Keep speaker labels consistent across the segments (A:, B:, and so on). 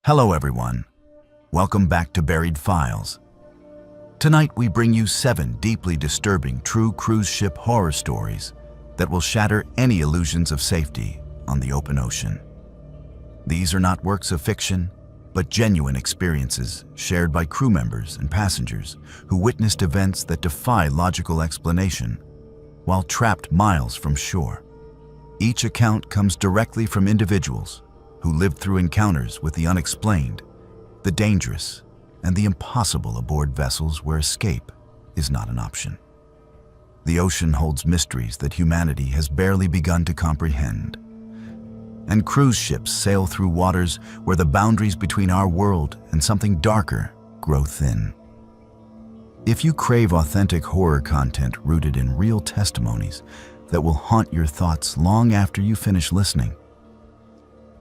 A: Hello everyone. Welcome back to Buried Files. Tonight we bring you 7 deeply disturbing true cruise ship horror stories that will shatter any illusions of safety on the open ocean. These are not works of fiction, but genuine experiences shared by crew members and passengers who witnessed events that defy logical explanation while trapped miles from shore. Each account comes directly from individuals who lived through encounters with the unexplained, the dangerous, and the impossible aboard vessels where escape is not an option. The ocean holds mysteries that humanity has barely begun to comprehend. And cruise ships sail through waters where the boundaries between our world and something darker grow thin. If you crave authentic horror content rooted in real testimonies that will haunt your thoughts long after you finish listening,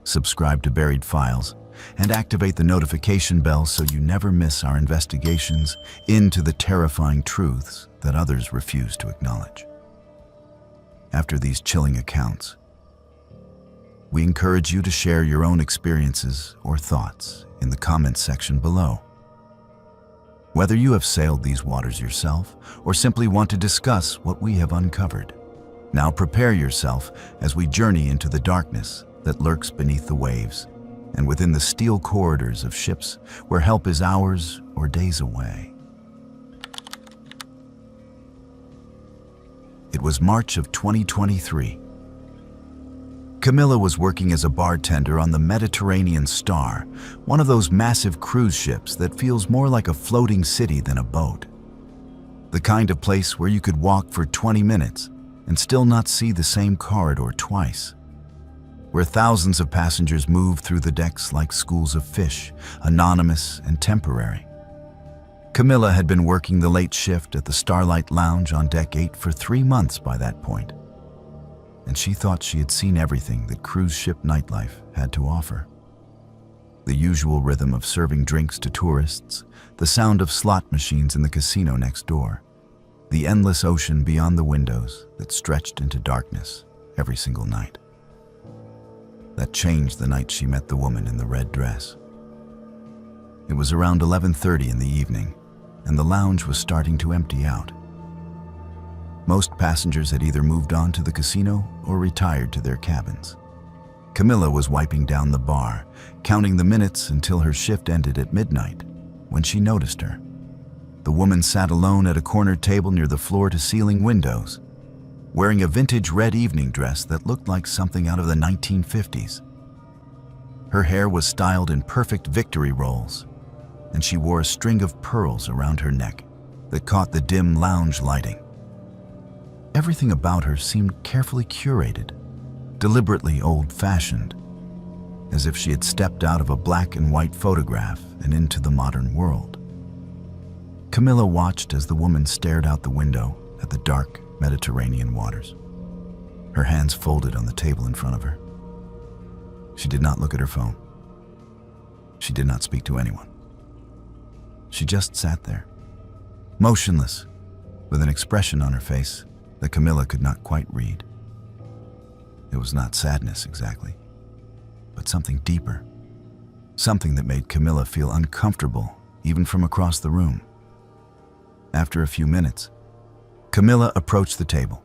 A: subscribe to Buried Files and activate the notification bell so you never miss our investigations into the terrifying truths that others refuse to acknowledge. After these chilling accounts, we encourage you to share your own experiences or thoughts in the comments section below. Whether you have sailed these waters yourself or simply want to discuss what we have uncovered, now prepare yourself as we journey into the darkness that lurks beneath the waves and within the steel corridors of ships where help is hours or days away. It was March of 2023. Camilla was working as a bartender on the Mediterranean Star, one of those massive cruise ships that feels more like a floating city than a boat. The kind of place where you could walk for 20 minutes and still not see the same corridor twice. Where thousands of passengers move through the decks like schools of fish, anonymous and temporary. Camilla had been working the late shift at the Starlight Lounge on Deck 8 for 3 months by that point, and she thought she had seen everything that cruise ship nightlife had to offer. The usual rhythm of serving drinks to tourists, the sound of slot machines in the casino next door, the endless ocean beyond the windows that stretched into darkness every single night. That changed the night she met the woman in the red dress. It was around 11:30 in the evening, and the lounge was starting to empty out. Most passengers had either moved on to the casino or retired to their cabins. Camilla was wiping down the bar, counting the minutes until her shift ended at midnight, when she noticed her. The woman sat alone at a corner table near the floor-to-ceiling windows, wearing a vintage red evening dress that looked like something out of the 1950s. Her hair was styled in perfect victory rolls, and she wore a string of pearls around her neck that caught the dim lounge lighting. Everything about her seemed carefully curated, deliberately old-fashioned, as if she had stepped out of a black and white photograph and into the modern world. Camilla watched as the woman stared out the window at the dark Mediterranean waters, her hands folded on the table in front of her. She did not look at her phone. She did not speak to anyone. She just sat there, motionless, with an expression on her face that Camilla could not quite read. It was not sadness exactly, but something deeper, something that made Camilla feel uncomfortable even from across the room. After a few minutes, Camilla approached the table,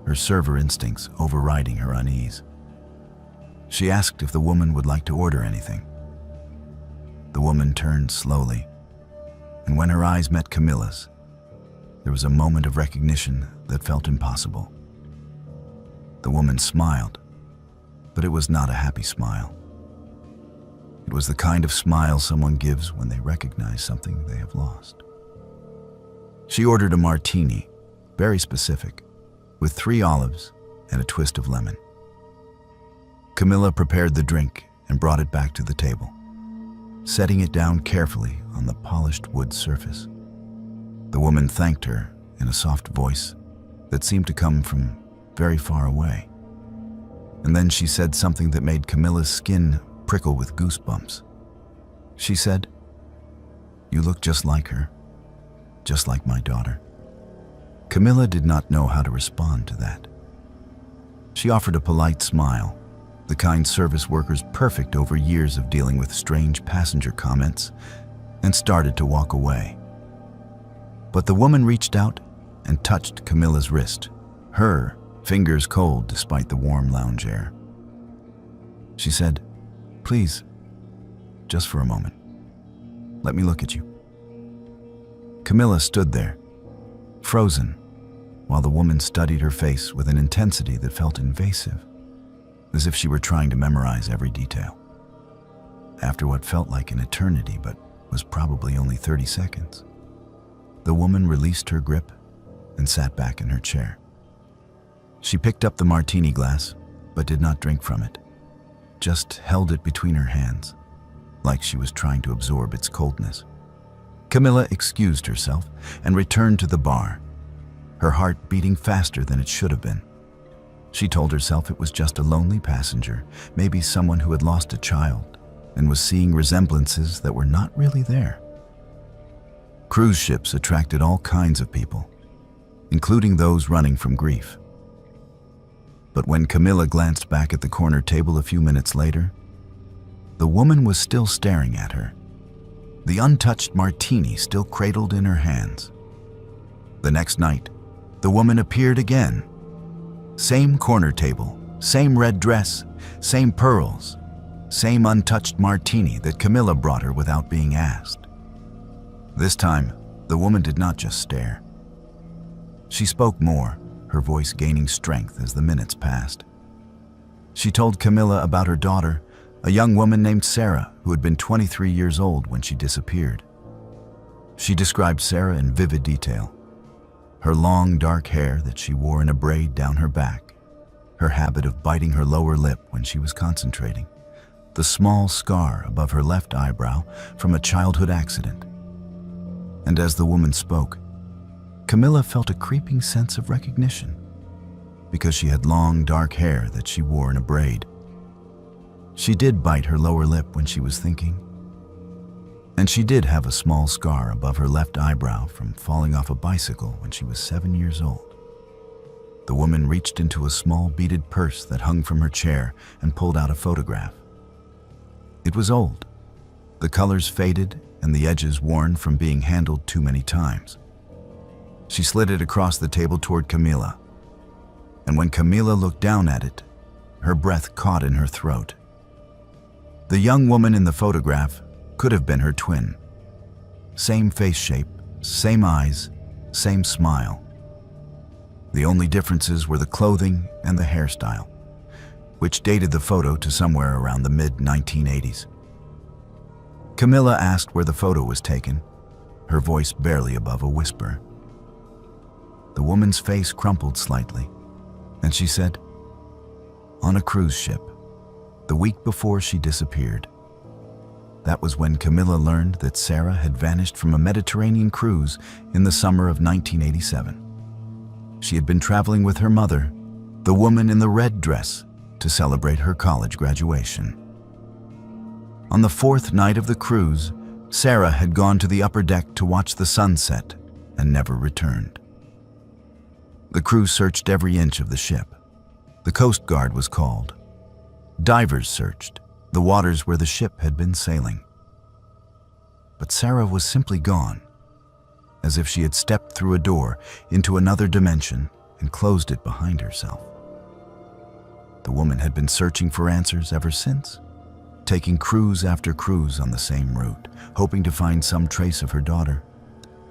A: her server instincts overriding her unease. She asked if the woman would like to order anything. The woman turned slowly, and when her eyes met Camilla's, there was a moment of recognition that felt impossible. The woman smiled, but it was not a happy smile. It was the kind of smile someone gives when they recognize something they have lost. She ordered a martini, very specific, with 3 olives and a twist of lemon. Camilla prepared the drink and brought it back to the table, setting it down carefully on the polished wood surface. The woman thanked her in a soft voice that seemed to come from very far away. And then she said something that made Camilla's skin prickle with goosebumps. She said, "You look just like her. Just like my daughter." Camilla did not know how to respond to that. She offered a polite smile, the kind service workers perfect over years of dealing with strange passenger comments, and started to walk away. But the woman reached out and touched Camilla's wrist, her fingers cold despite the warm lounge air. She said, "Please, just for a moment. Let me look at you." Camilla stood there, frozen, while the woman studied her face with an intensity that felt invasive, as if she were trying to memorize every detail. After what felt like an eternity but was probably only 30 seconds, the woman released her grip and sat back in her chair. She picked up the martini glass, but did not drink from it, just held it between her hands, like she was trying to absorb its coldness. Camilla excused herself and returned to the bar, her heart beating faster than it should have been. She told herself it was just a lonely passenger, maybe someone who had lost a child and was seeing resemblances that were not really there. Cruise ships attracted all kinds of people, including those running from grief. But when Camilla glanced back at the corner table a few minutes later, the woman was still staring at her, the untouched martini still cradled in her hands. The next night, the woman appeared again. Same corner table, same red dress, same pearls, same untouched martini that Camilla brought her without being asked. This time, the woman did not just stare. She spoke more, her voice gaining strength as the minutes passed. She told Camilla about her daughter, a young woman named Sarah who had been 23 years old when she disappeared. She described Sarah in vivid detail. Her long, dark hair that she wore in a braid down her back, her habit of biting her lower lip when she was concentrating, the small scar above her left eyebrow from a childhood accident. And as the woman spoke, Camilla felt a creeping sense of recognition, because she had long, dark hair that she wore in a braid. She did bite her lower lip when she was thinking, and she did have a small scar above her left eyebrow from falling off a bicycle when she was 7 years old. The woman reached into a small beaded purse that hung from her chair and pulled out a photograph. It was old, the colors faded and the edges worn from being handled too many times. She slid it across the table toward Camilla, and when Camilla looked down at it, her breath caught in her throat. The young woman in the photograph could have been her twin. Same face shape, same eyes, same smile. The only differences were the clothing and the hairstyle, which dated the photo to somewhere around the mid-1980s. Camilla asked where the photo was taken, her voice barely above a whisper. The woman's face crumpled slightly, and she said, "On a cruise ship, the week before she disappeared." That was when Camilla learned that Sarah had vanished from a Mediterranean cruise in the summer of 1987. She had been traveling with her mother, the woman in the red dress, to celebrate her college graduation. On the fourth night of the cruise, Sarah had gone to the upper deck to watch the sunset and never returned. The crew searched every inch of the ship. The Coast Guard was called. Divers searched the waters where the ship had been sailing. But Sarah was simply gone, as if she had stepped through a door into another dimension and closed it behind herself. The woman had been searching for answers ever since, taking cruise after cruise on the same route, hoping to find some trace of her daughter,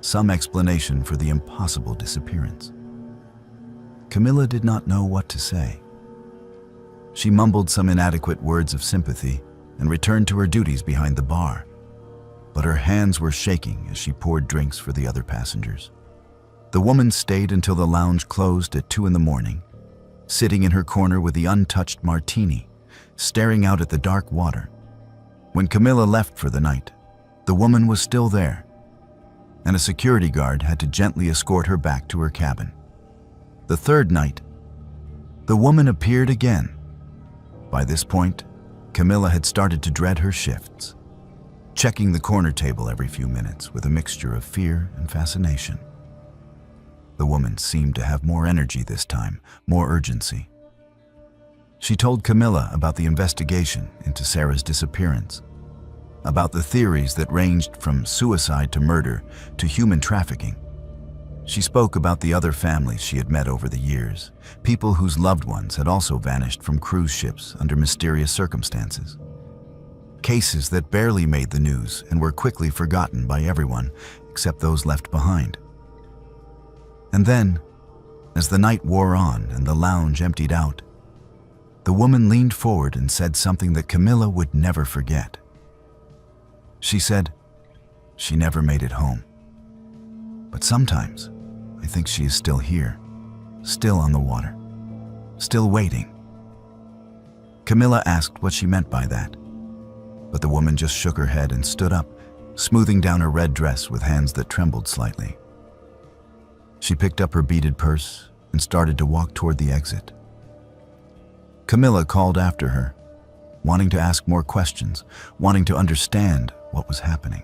A: some explanation for the impossible disappearance. Camilla did not know what to say. She mumbled some inadequate words of sympathy and returned to her duties behind the bar, but her hands were shaking as she poured drinks for the other passengers. The woman stayed until the lounge closed at 2 a.m, sitting in her corner with the untouched martini, staring out at the dark water. When Camilla left for the night, the woman was still there, and a security guard had to gently escort her back to her cabin. The third night, the woman appeared again. By this point, Camilla had started to dread her shifts, checking the corner table every few minutes with a mixture of fear and fascination. The woman seemed to have more energy this time, more urgency. She told Camilla about the investigation into Sarah's disappearance, about the theories that ranged from suicide to murder to human trafficking. She spoke about the other families she had met over the years, people whose loved ones had also vanished from cruise ships under mysterious circumstances. Cases that barely made the news and were quickly forgotten by everyone except those left behind. And then, as the night wore on and the lounge emptied out, the woman leaned forward and said something that Camilla would never forget. She said, "She never made it home. But sometimes, I think she is still here, still on the water, still waiting." Camilla asked what she meant by that, but the woman just shook her head and stood up, smoothing down her red dress with hands that trembled slightly. She picked up her beaded purse and started to walk toward the exit. Camilla called after her, wanting to ask more questions, wanting to understand what was happening.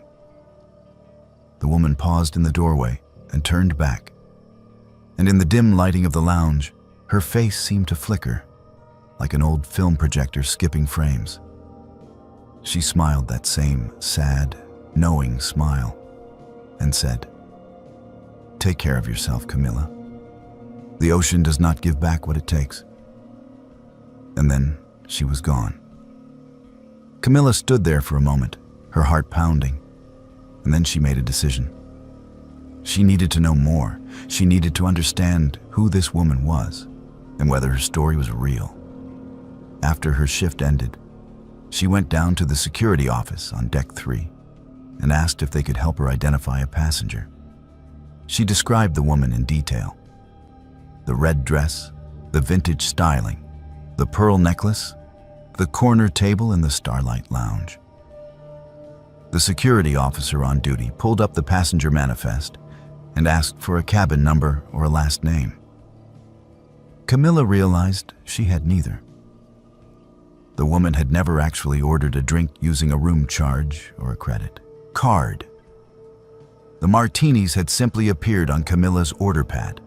A: The woman paused in the doorway and turned back, and in the dim lighting of the lounge, her face seemed to flicker, like an old film projector skipping frames. She smiled that same sad, knowing smile and said, "Take care of yourself, Camilla. The ocean does not give back what it takes." And then she was gone. Camilla stood there for a moment, her heart pounding, and then she made a decision. She needed to know more. She needed to understand who this woman was and whether her story was real. After her shift ended, she went down to the security office on Deck 3 and asked if they could help her identify a passenger. She described the woman in detail. The red dress, the vintage styling, the pearl necklace, the corner table in the Starlight Lounge. The security officer on duty pulled up the passenger manifest and asked for a cabin number or a last name. Camilla realized she had neither. The woman had never actually ordered a drink using a room charge or a credit card. The martinis had simply appeared on Camilla's order pad,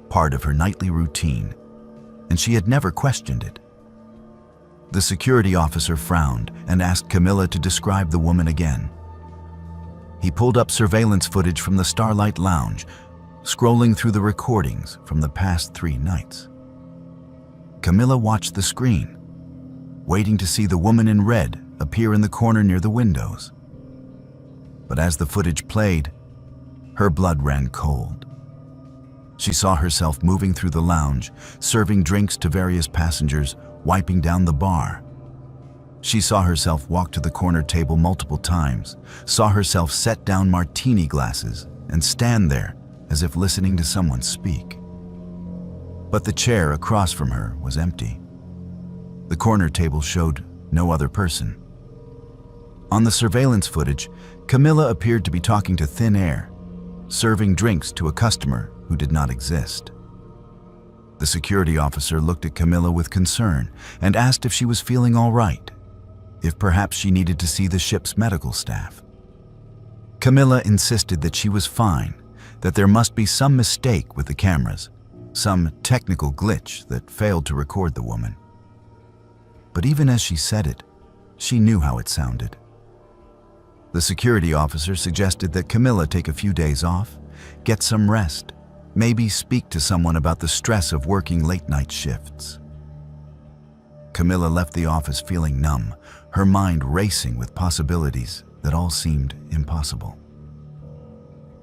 A: part of her nightly routine, and she had never questioned it. The security officer frowned and asked Camilla to describe the woman again. He pulled up surveillance footage from the Starlight Lounge, scrolling through the recordings from the past 3 nights. Camilla watched the screen, waiting to see the woman in red appear in the corner near the windows. But as the footage played, her blood ran cold. She saw herself moving through the lounge, serving drinks to various passengers, wiping down the bar. She saw herself walk to the corner table multiple times, saw herself set down martini glasses and stand there as if listening to someone speak. But the chair across from her was empty. The corner table showed no other person. On the surveillance footage, Camilla appeared to be talking to thin air, serving drinks to a customer who did not exist. The security officer looked at Camilla with concern and asked if she was feeling all right, if perhaps she needed to see the ship's medical staff. Camilla insisted that she was fine, that there must be some mistake with the cameras, some technical glitch that failed to record the woman. But even as she said it, she knew how it sounded. The security officer suggested that Camilla take a few days off, get some rest, maybe speak to someone about the stress of working late-night shifts. Camilla left the office feeling numb, her mind racing with possibilities that all seemed impossible.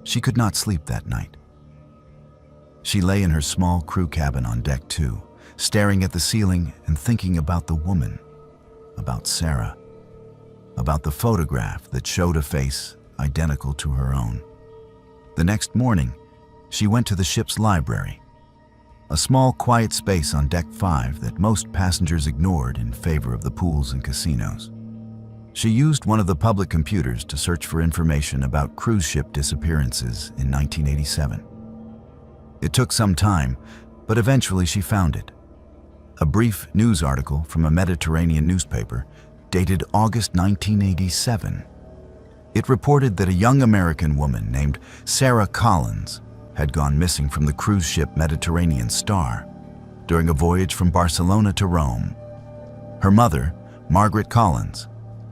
A: She could not sleep that night. She lay in her small crew cabin on Deck 2, staring at the ceiling and thinking about the woman, about Sarah, about the photograph that showed a face identical to her own. The next morning, she went to the ship's library, a small quiet space on Deck 5 that most passengers ignored in favor of the pools and casinos. She used one of the public computers to search for information about cruise ship disappearances in 1987. It took some time, but eventually she found it. A brief news article from a Mediterranean newspaper dated August 1987. It reported that a young American woman named Sarah Collins had gone missing from the cruise ship Mediterranean Star during a voyage from Barcelona to Rome Her mother, Margaret Collins,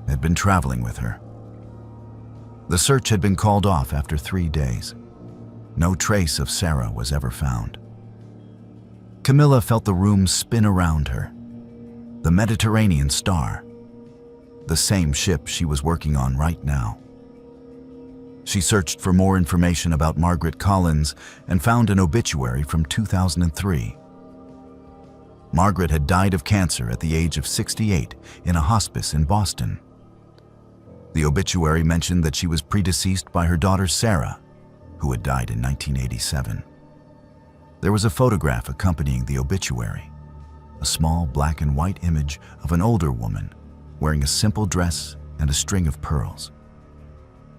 A: had been traveling with her. The search had been called off after 3 days. No trace of Sarah was ever found. Camilla felt the room spin around her. The Mediterranean Star, the same ship she was working on right now. She searched for more information about Margaret Collins and found an obituary from 2003. Margaret had died of cancer at the age of 68 in a hospice in Boston. The obituary mentioned that she was predeceased by her daughter Sarah, who had died in 1987. There was a photograph accompanying the obituary, a small black and white image of an older woman wearing a simple dress and a string of pearls.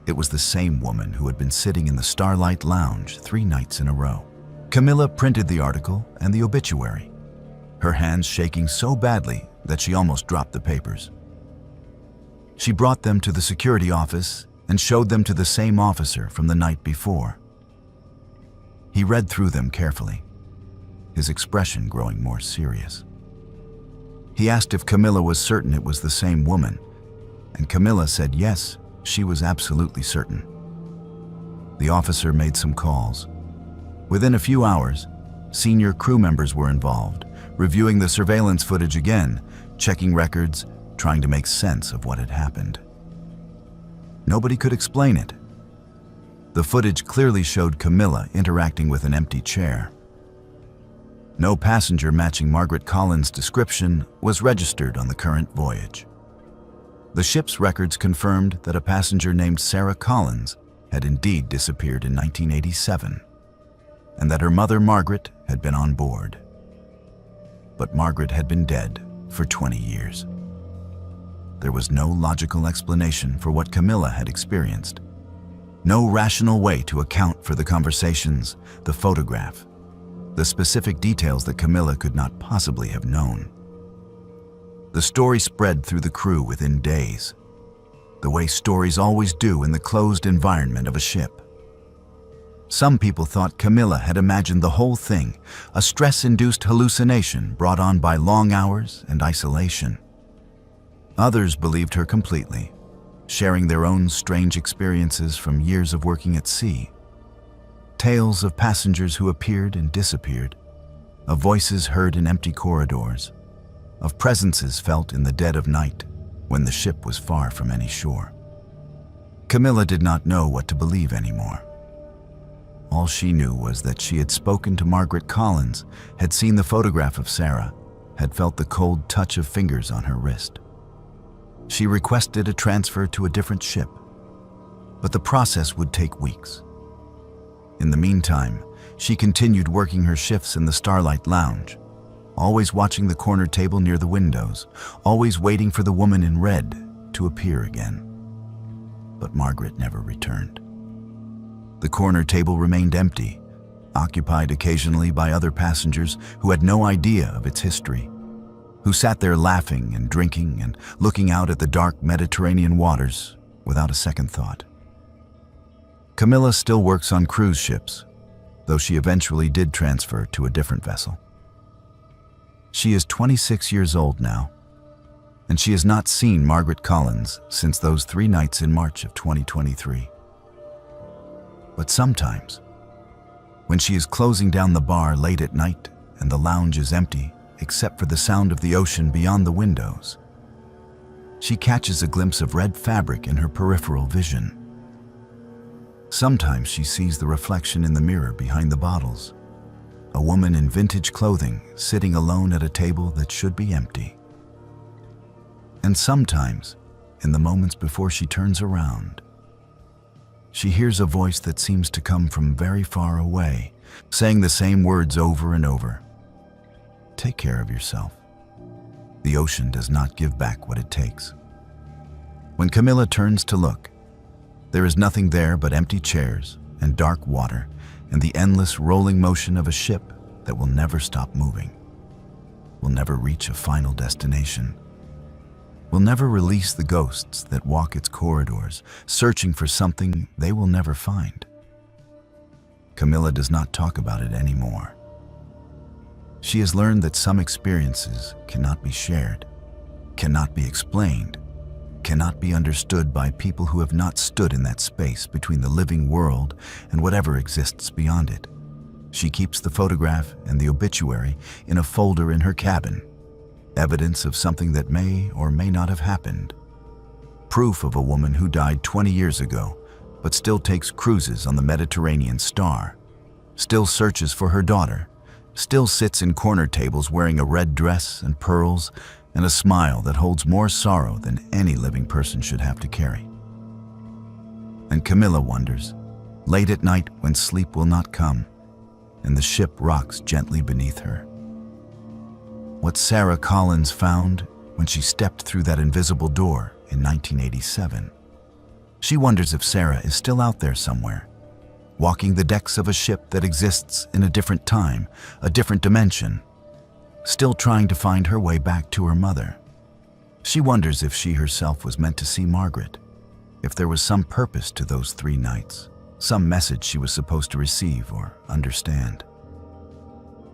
A: It was the same woman who had been sitting in the Starlight Lounge 3 nights in a row. Camilla printed the article and the obituary, her hands shaking so badly that she almost dropped the papers. She brought them to the security office and showed them to the same officer from the night before. He read through them carefully, his expression growing more serious. He asked if Camilla was certain it was the same woman, and Camilla said yes, she was absolutely certain. The officer made some calls. Within a few hours, senior crew members were involved, reviewing the surveillance footage again, checking records, trying to make sense of what had happened. Nobody could explain it. The footage clearly showed Camilla interacting with an empty chair. No passenger matching Margaret Collins' description was registered on the current voyage. The ship's records confirmed that a passenger named Sarah Collins had indeed disappeared in 1987, and that her mother Margaret had been on board. But Margaret had been dead for 20 years. There was no logical explanation for what Camilla had experienced. No rational way to account for the conversations, the photograph, the specific details that Camilla could not possibly have known. The story spread through the crew within days, the way stories always do in the closed environment of a ship. Some people thought Camilla had imagined the whole thing, a stress-induced hallucination brought on by long hours and isolation. Others believed her completely, sharing their own strange experiences from years of working at sea. Tales of passengers who appeared and disappeared, of voices heard in empty corridors, of presences felt in the dead of night when the ship was far from any shore. Camilla did not know what to believe anymore. All she knew was that she had spoken to Margaret Collins, had seen the photograph of Sarah, had felt the cold touch of fingers on her wrist. She requested a transfer to a different ship, but the process would take weeks. In the meantime, she continued working her shifts in the Starlight Lounge, always watching the corner table near the windows, always waiting for the woman in red to appear again. But Margaret never returned. The corner table remained empty, occupied occasionally by other passengers who had no idea of its history, who sat there laughing and drinking and looking out at the dark Mediterranean waters without a second thought. Camilla still works on cruise ships, though she eventually did transfer to a different vessel. She is 26 years old now, and she has not seen Margaret Collins since those 3 nights in March of 2023. But sometimes, when she is closing down the bar late at night and the lounge is empty except for the sound of the ocean beyond the windows, she catches a glimpse of red fabric in her peripheral vision. Sometimes she sees the reflection in the mirror behind the bottles, a woman in vintage clothing sitting alone at a table that should be empty. And sometimes, in the moments before she turns around, she hears a voice that seems to come from very far away, saying the same words over and over. Take care of yourself. The ocean does not give back what it takes. When Camilla turns to look, there is nothing there but empty chairs and dark water and the endless rolling motion of a ship that will never stop moving, will never reach a final destination, will never release the ghosts that walk its corridors, searching for something they will never find. Camilla does not talk about it anymore. She has learned that some experiences cannot be shared, cannot be explained, cannot be understood by people who have not stood in that space between the living world and whatever exists beyond it. She keeps the photograph and the obituary in a folder in her cabin, evidence of something that may or may not have happened. Proof of a woman who died 20 years ago, but still takes cruises on the Mediterranean Star, still searches for her daughter, still sits in corner tables wearing a red dress and pearls and a smile that holds more sorrow than any living person should have to carry. And Camilla wonders, late at night when sleep will not come, and the ship rocks gently beneath her. What Sarah Collins found when she stepped through that invisible door in 1987. She wonders if Sarah is still out there somewhere, walking the decks of a ship that exists in a different time, a different dimension, still trying to find her way back to her mother. She wonders if she herself was meant to see Margaret, if there was some purpose to those 3 nights, some message she was supposed to receive or understand.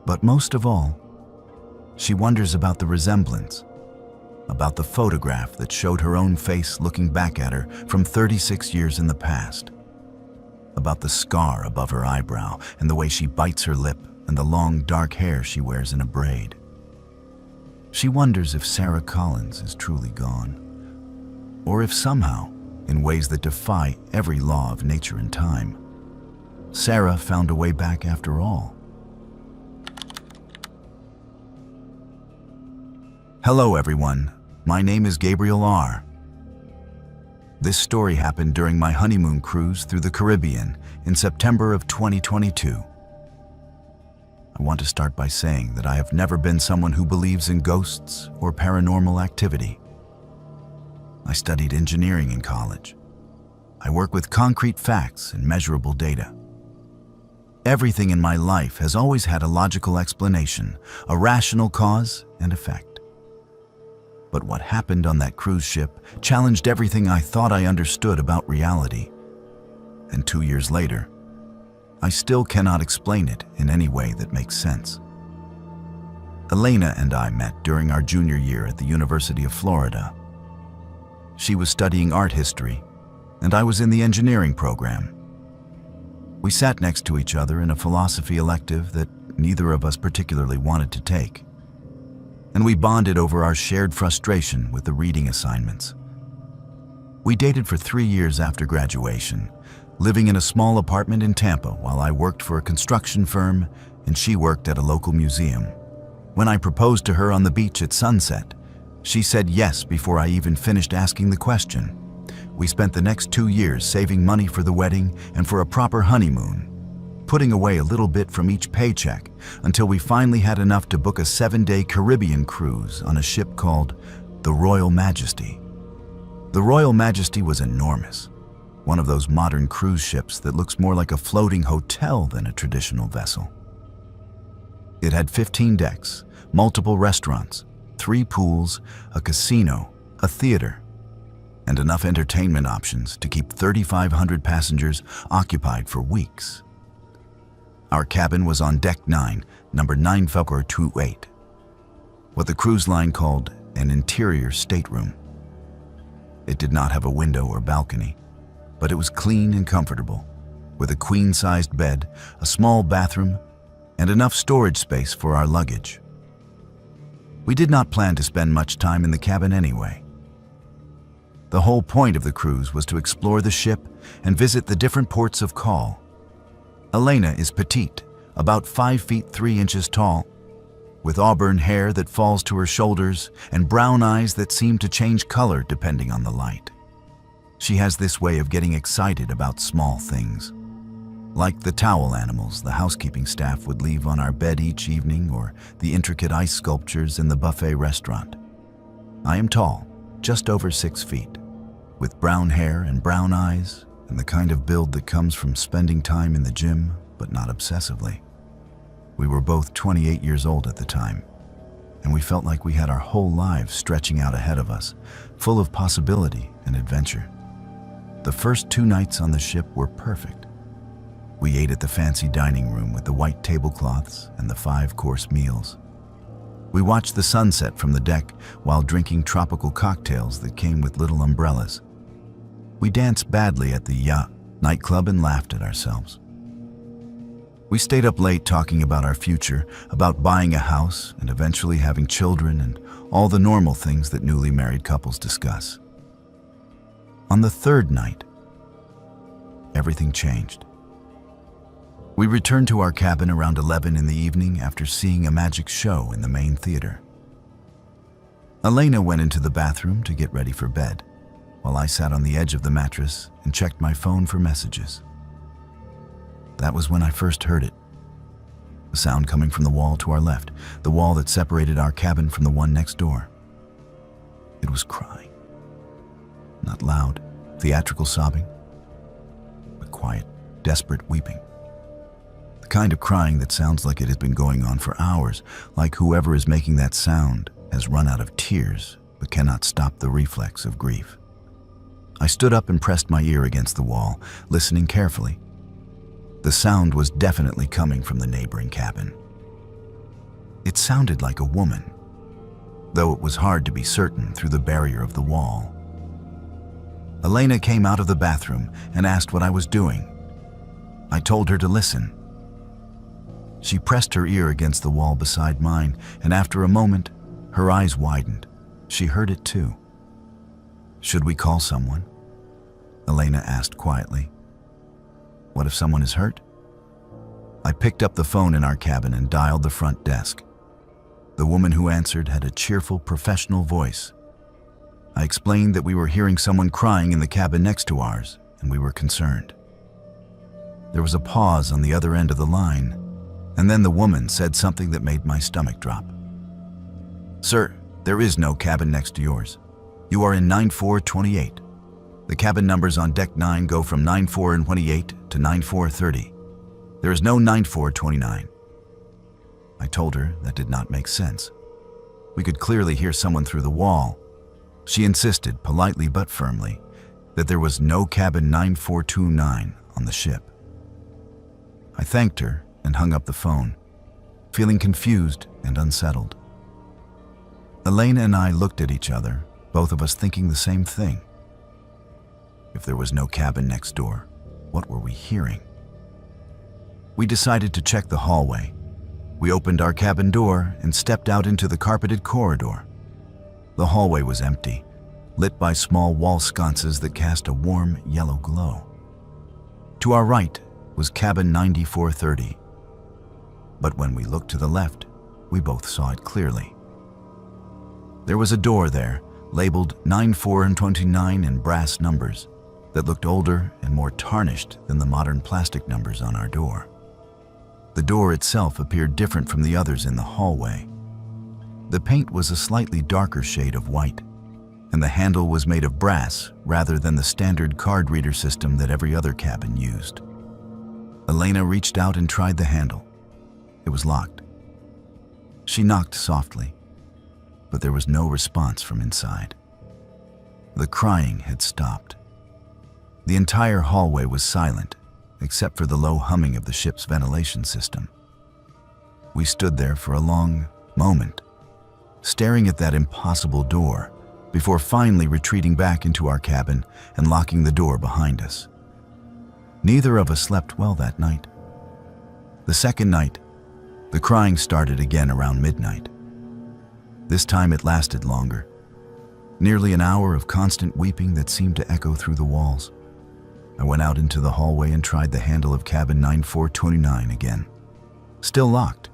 A: But most of all, she wonders about the resemblance, about the photograph that showed her own face looking back at her from 36 years in the past, about the scar above her eyebrow and the way she bites her lip and the long dark hair she wears in a braid. She wonders if Sarah Collins is truly gone, or if somehow, in ways that defy every law of nature and time, Sarah found a way back after all. Hello everyone, my name is Gabriel R. This story happened during my honeymoon cruise through the Caribbean in September of 2022. I want to start by saying that I have never been someone who believes in ghosts or paranormal activity. I studied engineering in college. I work with concrete facts and measurable data. Everything in my life has always had a logical explanation, a rational cause and effect. But what happened on that cruise ship challenged everything I thought I understood about reality. And 2 years later, I still cannot explain it in any way that makes sense. Elena and I met during our junior year at the University of Florida. She was studying art history, and I was in the engineering program. We sat next to each other in a philosophy elective that neither of us particularly wanted to take, and we bonded over our shared frustration with the reading assignments. We dated for 3 years after graduation, living in a small apartment in Tampa while I worked for a construction firm and she worked at a local museum. When I proposed to her on the beach at sunset, she said yes before I even finished asking the question. We spent the next 2 years saving money for the wedding and for a proper honeymoon, putting away a little bit from each paycheck until we finally had enough to book a 7-day Caribbean cruise on a ship called the Royal Majesty. The Royal Majesty was enormous, one of those modern cruise ships that looks more like a floating hotel than a traditional vessel. It had 15 decks, multiple restaurants, 3 pools, a casino, a theater, and enough entertainment options to keep 3,500 passengers occupied for weeks. Our cabin was on Deck 9, number 9428, what the cruise line called an interior stateroom. It did not have a window or balcony, but it was clean and comfortable, with a queen-sized bed, a small bathroom, and enough storage space for our luggage. We did not plan to spend much time in the cabin anyway. The whole point of the cruise was to explore the ship and visit the different ports of call. Elena is petite, about 5 feet 3 inches tall, with auburn hair that falls to her shoulders and brown eyes that seem to change color depending on the light. She has this way of getting excited about small things, like the towel animals the housekeeping staff would leave on our bed each evening or the intricate ice sculptures in the buffet restaurant. I am tall, just over 6 feet, with brown hair and brown eyes and the kind of build that comes from spending time in the gym, but not obsessively. We were both 28 years old at the time, and we felt like we had our whole lives stretching out ahead of us, full of possibility and adventure. The first 2 nights on the ship were perfect. We ate at the fancy dining room with the white tablecloths and the 5-course meals. We watched the sunset from the deck while drinking tropical cocktails that came with little umbrellas. We danced badly at the nightclub and laughed at ourselves. We stayed up late talking about our future, about buying a house and eventually having children and all the normal things that newly married couples discuss. On the third night, everything changed. We returned to our cabin around 11 in the evening after seeing a magic show in the main theater. Elena went into the bathroom to get ready for bed, while I sat on the edge of the mattress and checked my phone for messages. That was when I first heard it. A sound coming from the wall to our left, the wall that separated our cabin from the one next door. It was crying. Not loud, theatrical sobbing, but quiet, desperate weeping. The kind of crying that sounds like it has been going on for hours, like whoever is making that sound has run out of tears but cannot stop the reflex of grief. I stood up and pressed my ear against the wall, listening carefully. The sound was definitely coming from the neighboring cabin. It sounded like a woman, though it was hard to be certain through the barrier of the wall. Elena came out of the bathroom and asked what I was doing. I told her to listen. She pressed her ear against the wall beside mine, and after a moment, her eyes widened. She heard it too. "Should we call someone?" Elena asked quietly. "What if someone is hurt?" I picked up the phone in our cabin and dialed the front desk. The woman who answered had a cheerful, professional voice. I explained that we were hearing someone crying in the cabin next to ours, and we were concerned. There was a pause on the other end of the line, and then the woman said something that made my stomach drop. "Sir, there is no cabin next to yours. You are in 9428. The cabin numbers on deck 9 go from 9428 to 9430. There is no 9429. I told her that did not make sense. We could clearly hear someone through the wall. She insisted, politely but firmly, that there was no cabin 9429 on the ship. I thanked her and hung up the phone, feeling confused and unsettled. Elena and I looked at each other, both of us thinking the same thing. If there was no cabin next door, what were we hearing? We decided to check the hallway. We opened our cabin door and stepped out into the carpeted corridor. The hallway was empty, lit by small wall sconces that cast a warm yellow glow. To our right was cabin 9430. But when we looked to the left, we both saw it clearly. There was a door there, labeled 9429 in brass numbers, that looked older and more tarnished than the modern plastic numbers on our door. The door itself appeared different from the others in the hallway. The paint was a slightly darker shade of white, and the handle was made of brass rather than the standard card reader system that every other cabin used. Elena reached out and tried the handle. It was locked. She knocked softly, but there was no response from inside. The crying had stopped. The entire hallway was silent, except for the low humming of the ship's ventilation system. We stood there for a long moment, staring at that impossible door, before finally retreating back into our cabin and locking the door behind us. Neither of us slept well that night. The second night, the crying started again around midnight. This time it lasted longer, nearly an hour of constant weeping that seemed to echo through the walls. I went out into the hallway and tried the handle of cabin 9429 again. Still locked.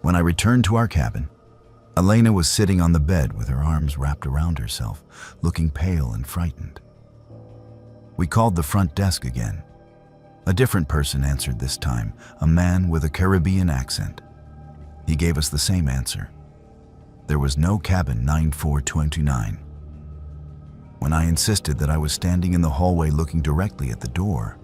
A: When I returned to our cabin, Elena was sitting on the bed with her arms wrapped around herself, looking pale and frightened. We called the front desk again. A different person answered this time, a man with a Caribbean accent. He gave us the same answer. There was no cabin 9429. When I insisted that I was standing in the hallway looking directly at the door,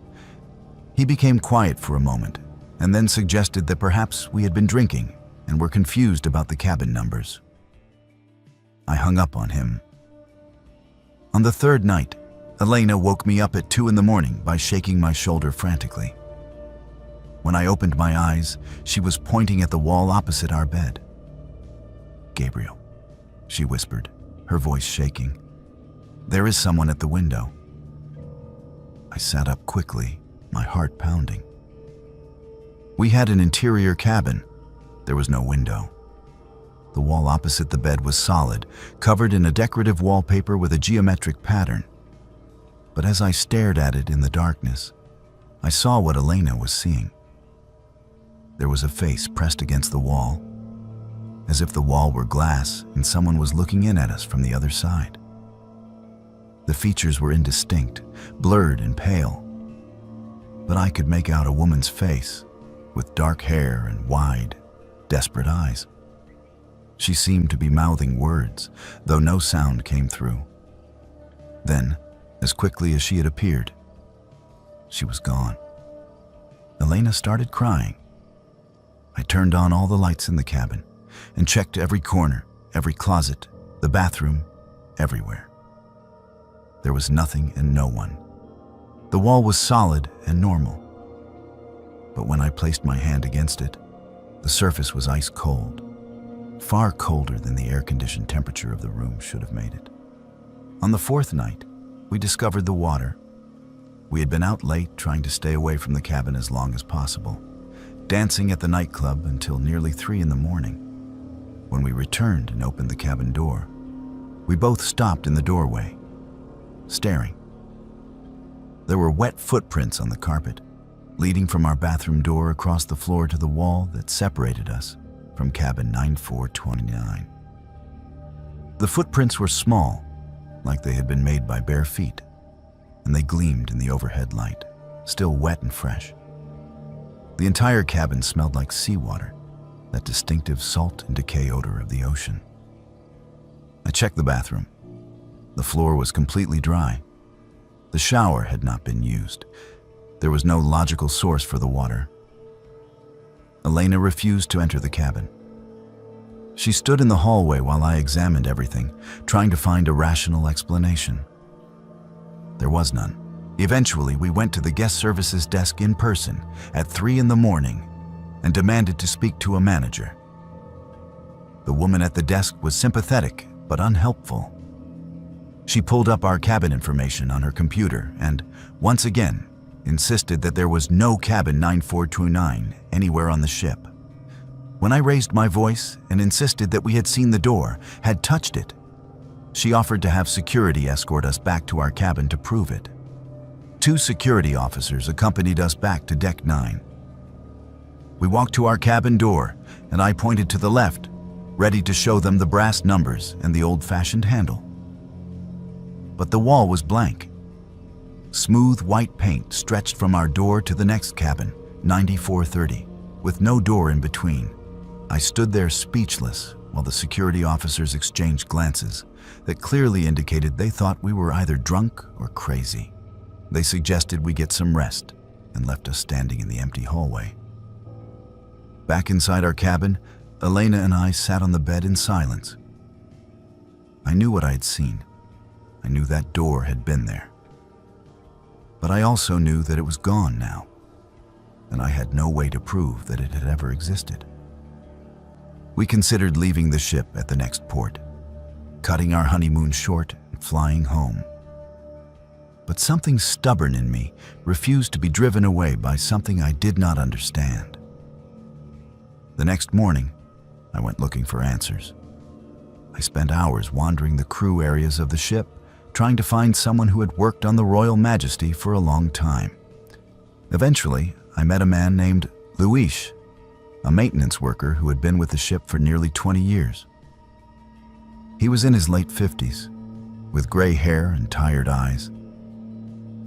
A: he became quiet for a moment and then suggested that perhaps we had been drinking and were confused about the cabin numbers. I hung up on him. On the third night, Elena woke me up at 2 a.m. by shaking my shoulder frantically. When I opened my eyes, she was pointing at the wall opposite our bed. Gabriel," she whispered, her voice shaking. "There is someone at the window." I sat up quickly, my heart pounding. We had an interior cabin. There was no window. The wall opposite the bed was solid, covered in a decorative wallpaper with a geometric pattern. But as I stared at it in the darkness, I saw what Elena was seeing. There was a face pressed against the wall, as if the wall were glass and someone was looking in at us from the other side. The features were indistinct, blurred and pale, but I could make out a woman's face with dark hair and wide, desperate eyes. She seemed to be mouthing words, though no sound came through. Then, as quickly as she had appeared, she was gone. Elena started crying. I turned on all the lights in the cabin and checked every corner, every closet, the bathroom, everywhere. There was nothing and no one. The wall was solid and normal. But when I placed my hand against it, the surface was ice cold, far colder than the air-conditioned temperature of the room should have made it. On the fourth night, we discovered the water. We had been out late trying to stay away from the cabin as long as possible, dancing at the nightclub until nearly 3 in the morning. When we returned and opened the cabin door, we both stopped in the doorway, staring. There were wet footprints on the carpet, leading from our bathroom door across the floor to the wall that separated us from cabin 9429. The footprints were small, like they had been made by bare feet, and they gleamed in the overhead light, still wet and fresh. The entire cabin smelled like seawater, that distinctive salt and decay odor of the ocean. I checked the bathroom. The floor was completely dry. The shower had not been used. There was no logical source for the water. Elena refused to enter the cabin. She stood in the hallway while I examined everything, trying to find a rational explanation. There was none. Eventually, we went to the guest services desk in person at 3 in the morning and demanded to speak to a manager. The woman at the desk was sympathetic but unhelpful. She pulled up our cabin information on her computer and, once again, insisted that there was no cabin 9429 anywhere on the ship. When I raised my voice and insisted that we had seen the door, had touched it, she offered to have security escort us back to our cabin to prove it. 2 security officers accompanied us back to Deck 9. We walked to our cabin door, and I pointed to the left, ready to show them the brass numbers and the old-fashioned handle. But the wall was blank. Smooth white paint stretched from our door to the next cabin, 9430, with no door in between. I stood there speechless while the security officers exchanged glances that clearly indicated they thought we were either drunk or crazy. They suggested we get some rest and left us standing in the empty hallway. Back inside our cabin, Elena and I sat on the bed in silence. I knew what I had seen. I knew that door had been there. But I also knew that it was gone now, and I had no way to prove that it had ever existed. We considered leaving the ship at the next port, cutting our honeymoon short and flying home. But something stubborn in me refused to be driven away by something I did not understand. The next morning, I went looking for answers. I spent hours wandering the crew areas of the ship, trying to find someone who had worked on the Royal Majesty for a long time. Eventually, I met a man named Luis, a maintenance worker who had been with the ship for nearly 20 years. He was in his late 50s, with gray hair and tired eyes.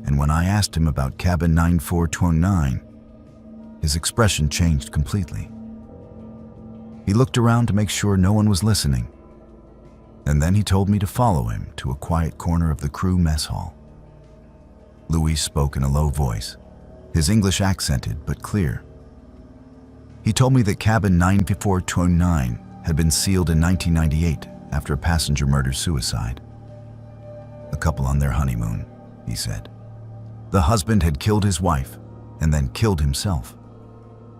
A: And when I asked him about cabin 9429, his expression changed completely. He looked around to make sure no one was listening, and then he told me to follow him to a quiet corner of the crew mess hall. Luis spoke in a low voice, his English accented but clear. He told me that cabin 9429 had been sealed in 1998 after a passenger murder-suicide. A couple on their honeymoon, he said. The husband had killed his wife and then killed himself.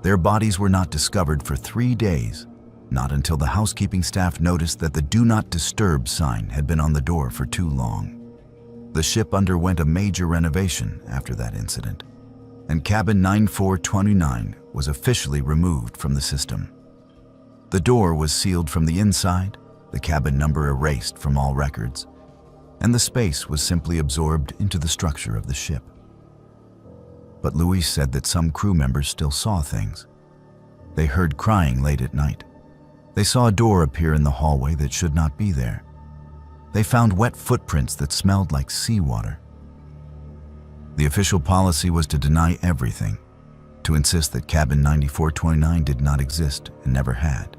A: Their bodies were not discovered for 3 days, Not until the housekeeping staff noticed that the "Do Not Disturb" sign had been on the door for too long. The ship underwent a major renovation after that incident, and cabin 9429 was officially removed from the system. The door was sealed from the inside, the cabin number erased from all records, and the space was simply absorbed into the structure of the ship. But Luis said that some crew members still saw things. They heard crying late at night. They saw a door appear in the hallway that should not be there. They found wet footprints that smelled like seawater. The official policy was to deny everything, to insist that cabin 9429 did not exist and never had.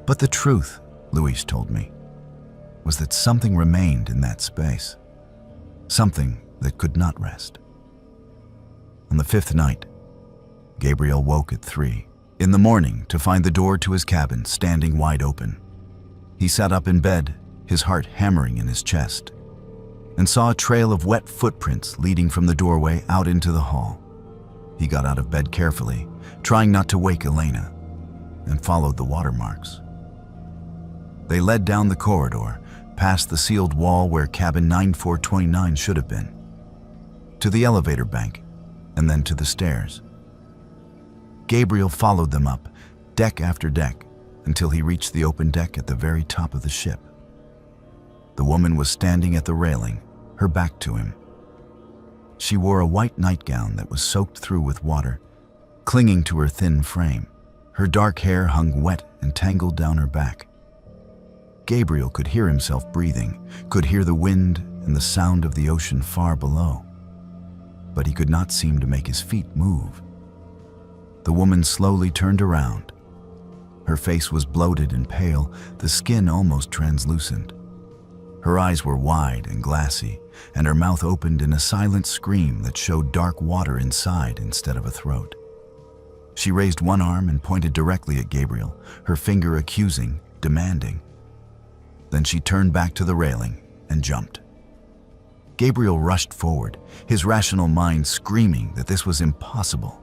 A: But the truth, Luis told me, was that something remained in that space, something that could not rest. On the fifth night, Gabriel woke at 3 in the morning to find the door to his cabin standing wide open. He sat up in bed, his heart hammering in his chest, and saw a trail of wet footprints leading from the doorway out into the hall. He got out of bed carefully, trying not to wake Elena, and followed the watermarks. They led down the corridor, past the sealed wall where cabin 9429 should have been, to the elevator bank, and then to the stairs. Gabriel followed them up, deck after deck, until he reached the open deck at the very top of the ship. The woman was standing at the railing, her back to him. She wore a white nightgown that was soaked through with water, clinging to her thin frame. Her dark hair hung wet and tangled down her back. Gabriel could hear himself breathing, could hear the wind and the sound of the ocean far below. But he could not seem to make his feet move. The woman slowly turned around. Her face was bloated and pale, the skin almost translucent. Her eyes were wide and glassy, and her mouth opened in a silent scream that showed dark water inside instead of a throat. She raised one arm and pointed directly at Gabriel, her finger accusing, demanding. Then she turned back to the railing and jumped. Gabriel rushed forward, his rational mind screaming that this was impossible,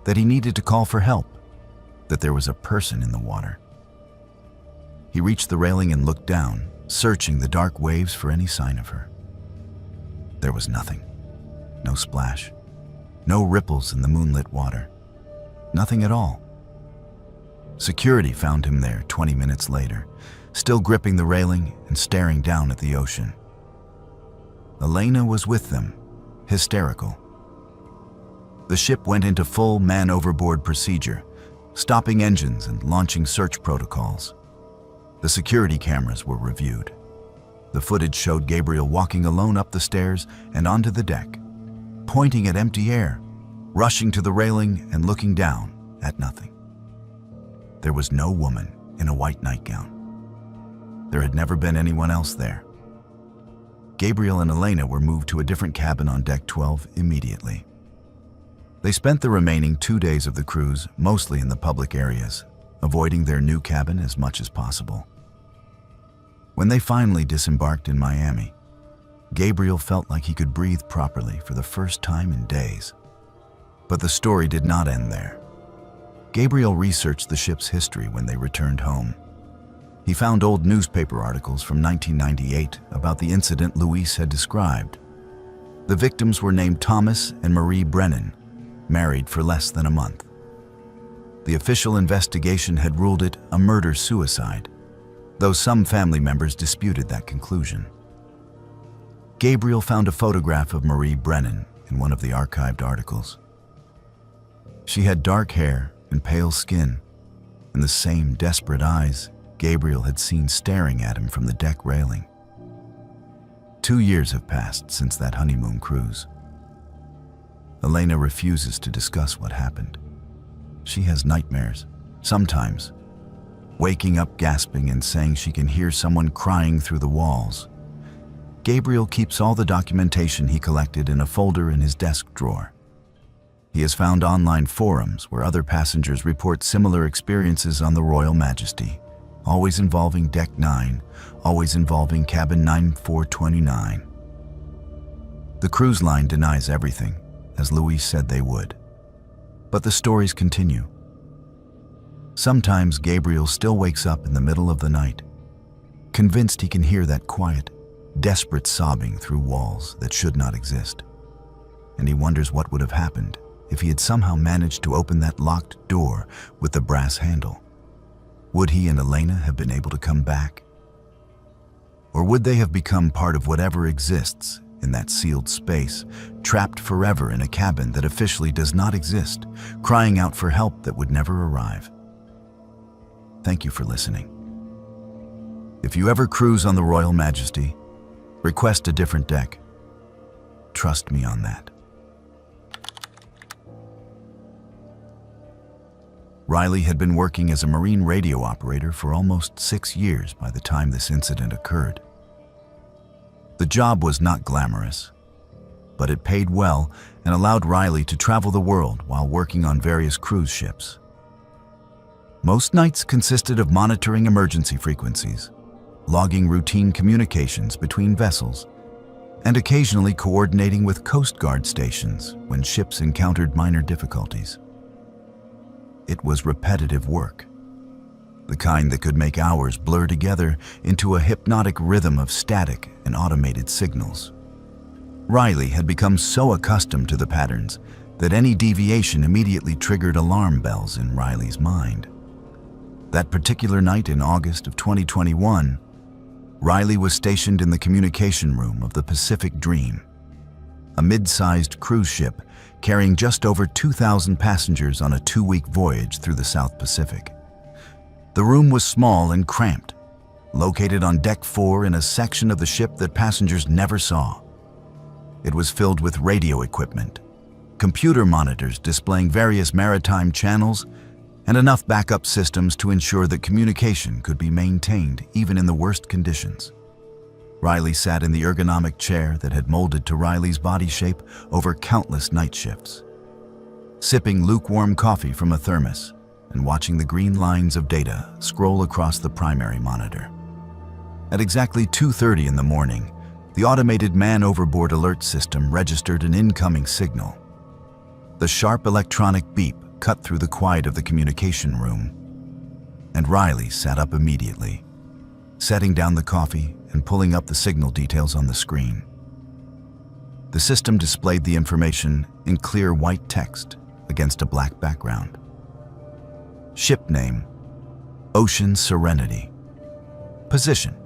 A: that he needed to call for help, that there was a person in the water. He reached the railing and looked down, searching the dark waves for any sign of her. There was nothing. No splash, no ripples in the moonlit water. Nothing at all. Security found him there 20 minutes later, still gripping the railing and staring down at the ocean. Elena was with them, hysterical. The ship went into full man-overboard procedure, stopping engines and launching search protocols. The security cameras were reviewed. The footage showed Gabriel walking alone up the stairs and onto the deck, pointing at empty air, rushing to the railing and looking down at nothing. There was no woman in a white nightgown. There had never been anyone else there. Gabriel and Elena were moved to a different cabin on deck 12 immediately. They spent the remaining 2 days of the cruise mostly in the public areas, avoiding their new cabin as much as possible. When they finally disembarked in Miami, Gabriel felt like he could breathe properly for the first time in days. But the story did not end there. Gabriel researched the ship's history when they returned home. He found old newspaper articles from 1998 about the incident Luis had described. The victims were named Thomas and Marie Brennan, married for less than a month. The official investigation had ruled it a murder-suicide, though some family members disputed that conclusion. Gabriel found a photograph of Marie Brennan in one of the archived articles. She had dark hair and pale skin, and the same desperate eyes Gabriel had seen staring at him from the deck railing. 2 years have passed since that honeymoon cruise. Elena refuses to discuss what happened. She has nightmares, sometimes, waking up gasping and saying she can hear someone crying through the walls. Gabriel keeps all the documentation he collected in a folder in his desk drawer. He has found online forums where other passengers report similar experiences on the Royal Majesty, always involving Deck 9, always involving Cabin 9429. The cruise line denies everything, as Luis said they would. But the stories continue. Sometimes Gabriel still wakes up in the middle of the night, convinced he can hear that quiet, desperate sobbing through walls that should not exist. And he wonders what would have happened if he had somehow managed to open that locked door with the brass handle. Would he and Elena have been able to come back? Or would they have become part of whatever exists in that sealed space, trapped forever in a cabin that officially does not exist, crying out for help that would never arrive? Thank you for listening. If you ever cruise on the Royal Majesty, request a different deck. Trust me on that. Riley had been working as a marine radio operator for almost 6 years by the time this incident occurred. The job was not glamorous, but it paid well and allowed Riley to travel the world while working on various cruise ships. Most nights consisted of monitoring emergency frequencies, logging routine communications between vessels, and occasionally coordinating with Coast Guard stations when ships encountered minor difficulties. It was repetitive work, the kind that could make hours blur together into a hypnotic rhythm of static and automated signals. Riley had become so accustomed to the patterns that any deviation immediately triggered alarm bells in Riley's mind. That particular night in August of 2021, Riley was stationed in the communication room of the Pacific Dream, a mid-sized cruise ship carrying just over 2,000 passengers on a 2-week voyage through the South Pacific. The room was small and cramped, located on Deck 4 in a section of the ship that passengers never saw. It was filled with radio equipment, computer monitors displaying various maritime channels, and enough backup systems to ensure that communication could be maintained even in the worst conditions. Riley sat in the ergonomic chair that had molded to Riley's body shape over countless night shifts, sipping lukewarm coffee from a thermos and watching the green lines of data scroll across the primary monitor. At exactly 2:30 in the morning, the automated man overboard alert system registered an incoming signal. The sharp electronic beep cut through the quiet of the communication room, and Riley sat up immediately, setting down the coffee and pulling up the signal details on the screen. The system displayed the information in clear white text against a black background. Ship name, Ocean Serenity. Position,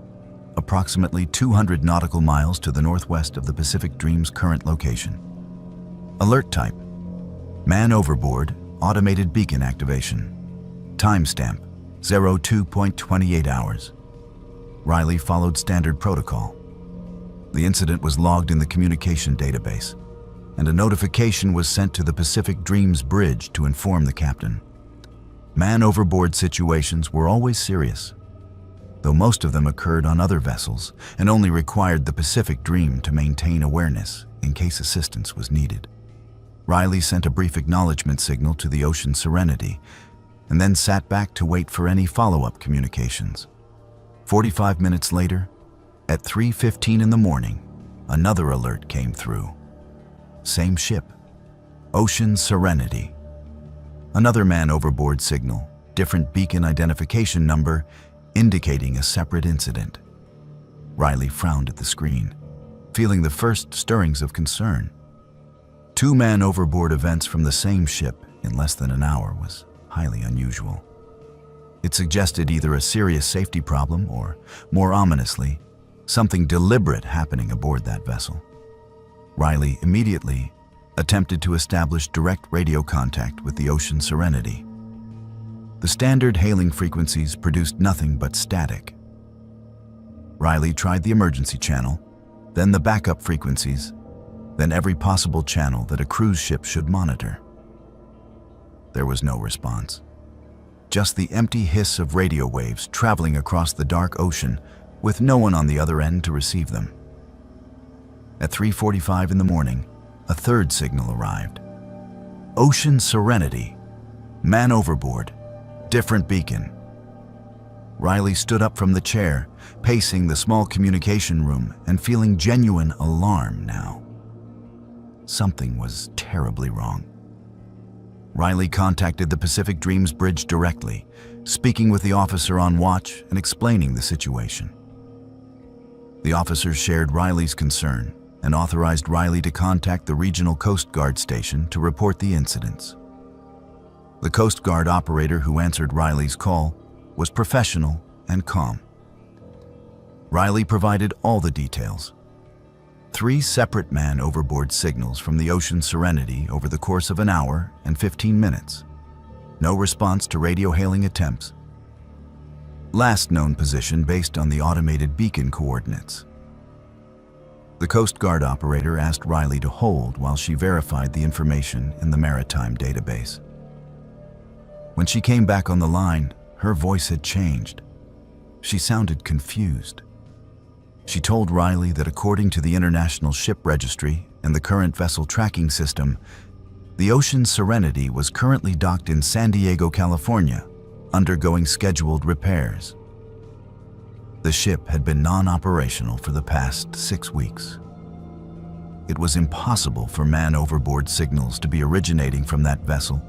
A: approximately 200 nautical miles to the northwest of the Pacific Dream's current location. Alert type, man overboard, automated beacon activation. Timestamp, 02.28 hours. Riley followed standard protocol. The incident was logged in the communication database, and a notification was sent to the Pacific Dream's bridge to inform the captain. Man overboard situations were always serious, though most of them occurred on other vessels and only required the Pacific Dream to maintain awareness in case assistance was needed. Riley sent a brief acknowledgement signal to the Ocean Serenity and then sat back to wait for any follow-up communications. 45 minutes later, at 3:15 in the morning, another alert came through. Same ship, Ocean Serenity. Another man overboard signal, different beacon identification number, indicating a separate incident. Riley frowned at the screen, feeling the first stirrings of concern. 2 man overboard events from the same ship in less than an hour was highly unusual. It suggested either a serious safety problem or, more ominously, something deliberate happening aboard that vessel. Riley immediately attempted to establish direct radio contact with the Ocean Serenity. The standard hailing frequencies produced nothing but static. Riley tried the emergency channel, then the backup frequencies, then every possible channel that a cruise ship should monitor. There was no response. Just the empty hiss of radio waves traveling across the dark ocean with no one on the other end to receive them. At 3:45 in the morning, a third signal arrived. Ocean Serenity, man overboard, different beacon. Riley stood up from the chair, pacing the small communication room and feeling genuine alarm now. Something was terribly wrong. Riley contacted the Pacific Dreams Bridge directly, speaking with the officer on watch and explaining the situation. The officer shared Riley's concern and authorized Riley to contact the regional Coast Guard station to report the incidents. The Coast Guard operator who answered Riley's call was professional and calm. Riley provided all the details. 3 separate man overboard signals from the Ocean Serenity over the course of an hour and 15 minutes. No response to radio hailing attempts. Last known position based on the automated beacon coordinates. The Coast Guard operator asked Riley to hold while she verified the information in the maritime database. When she came back on the line, her voice had changed. She sounded confused. She told Riley that according to the International Ship Registry and the current vessel tracking system, the Ocean Serenity was currently docked in San Diego, California, undergoing scheduled repairs. The ship had been non-operational for the past 6 weeks. It was impossible for man overboard signals to be originating from that vessel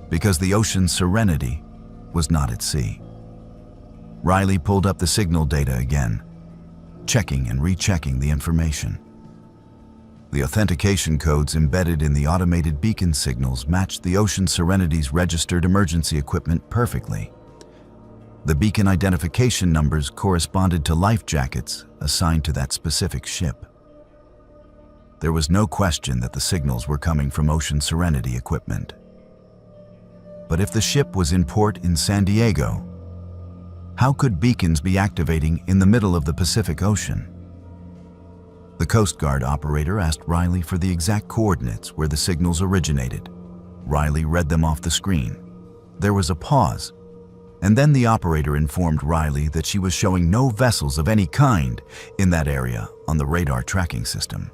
A: because the Ocean Serenity was not at sea. Riley pulled up the signal data again, checking and rechecking the information. The authentication codes embedded in the automated beacon signals matched the Ocean Serenity's registered emergency equipment perfectly. The beacon identification numbers corresponded to life jackets assigned to that specific ship. There was no question that the signals were coming from Ocean Serenity equipment. But if the ship was in port in San Diego, how could beacons be activating in the middle of the Pacific Ocean? The Coast Guard operator asked Riley for the exact coordinates where the signals originated. Riley read them off the screen. There was a pause, and then the operator informed Riley that she was showing no vessels of any kind in that area on the radar tracking system.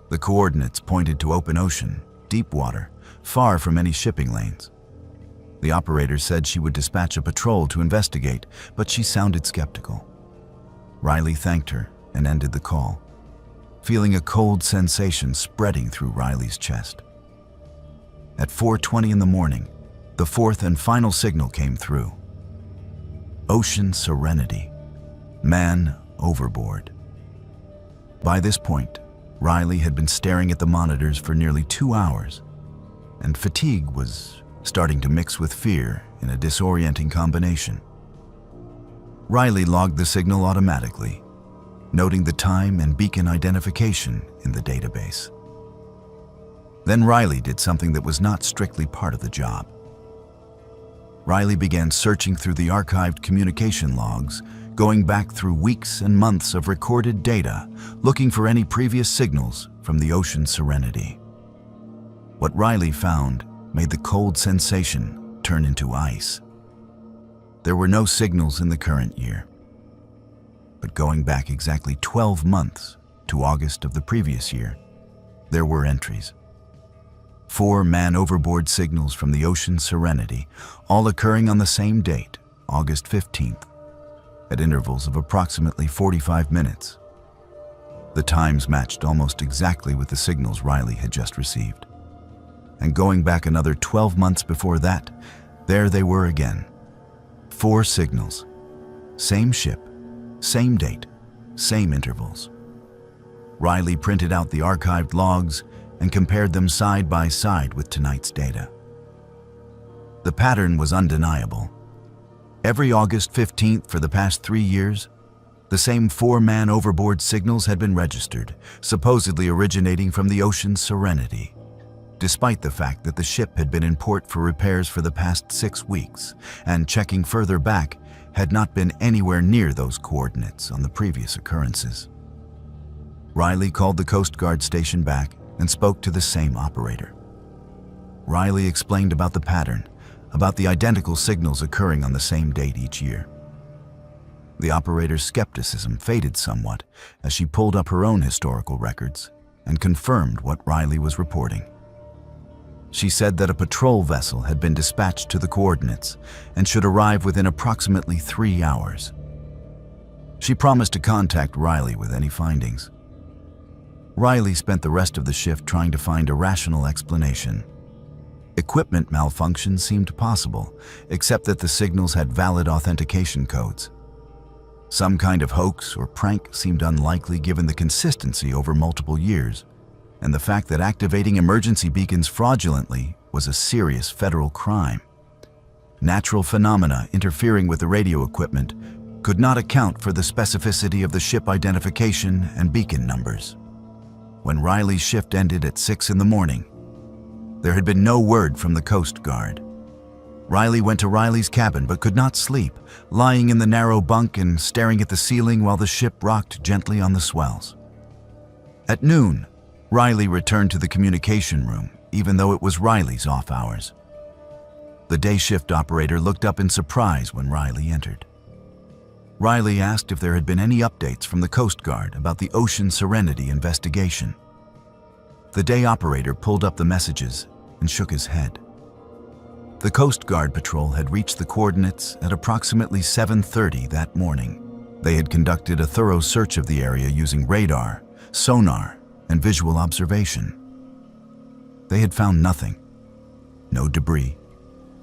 A: The coordinates pointed to open ocean, deep water, far from any shipping lanes. The operator said she would dispatch a patrol to investigate, but she sounded skeptical. Riley thanked her and ended the call, feeling a cold sensation spreading through Riley's chest. At 4:20 in the morning, the 4th and final signal came through. Ocean Serenity, man overboard. By this point, Riley had been staring at the monitors for nearly 2 hours, and fatigue was starting to mix with fear in a disorienting combination. Riley logged the signal automatically, noting the time and beacon identification in the database. Then Riley did something that was not strictly part of the job. Riley began searching through the archived communication logs, going back through weeks and months of recorded data, looking for any previous signals from the Ocean Serenity. What Riley found made the cold sensation turn into ice. There were no signals in the current year. But going back exactly 12 months to August of the previous year, there were entries. 4 man overboard signals from the Ocean Serenity, all occurring on the same date, August 15th, at intervals of approximately 45 minutes. The times matched almost exactly with the signals Riley had just received. And going back another 12 months before that, there they were again. 4 signals, same ship, same date, same intervals. Riley printed out the archived logs and compared them side by side with tonight's data. The pattern was undeniable. Every August 15th for the past 3 years, the same 4 man overboard signals had been registered, supposedly originating from the Ocean Serenity. Despite the fact that the ship had been in port for repairs for the past 6 weeks, and checking further back, had not been anywhere near those coordinates on the previous occurrences. Riley called the Coast Guard station back and spoke to the same operator. Riley explained about the pattern, about the identical signals occurring on the same date each year. The operator's skepticism faded somewhat as she pulled up her own historical records and confirmed what Riley was reporting. She said that a patrol vessel had been dispatched to the coordinates and should arrive within approximately 3 hours. She promised to contact Riley with any findings. Riley spent the rest of the shift trying to find a rational explanation. Equipment malfunction seemed possible, except that the signals had valid authentication codes. Some kind of hoax or prank seemed unlikely given the consistency over multiple years, and the fact that activating emergency beacons fraudulently was a serious federal crime. Natural phenomena interfering with the radio equipment could not account for the specificity of the ship identification and beacon numbers. When Riley's shift ended at 6 in the morning, there had been no word from the Coast Guard. Riley went to Riley's cabin but could not sleep, lying in the narrow bunk and staring at the ceiling while the ship rocked gently on the swells. At noon, Riley returned to the communication room, even though it was Riley's off hours. The day shift operator looked up in surprise when Riley entered. Riley asked if there had been any updates from the Coast Guard about the Ocean Serenity investigation. The day operator pulled up the messages and shook his head. The Coast Guard patrol had reached the coordinates at approximately 7:30 that morning. They had conducted a thorough search of the area using radar, sonar, and visual observation. They had found nothing. No debris,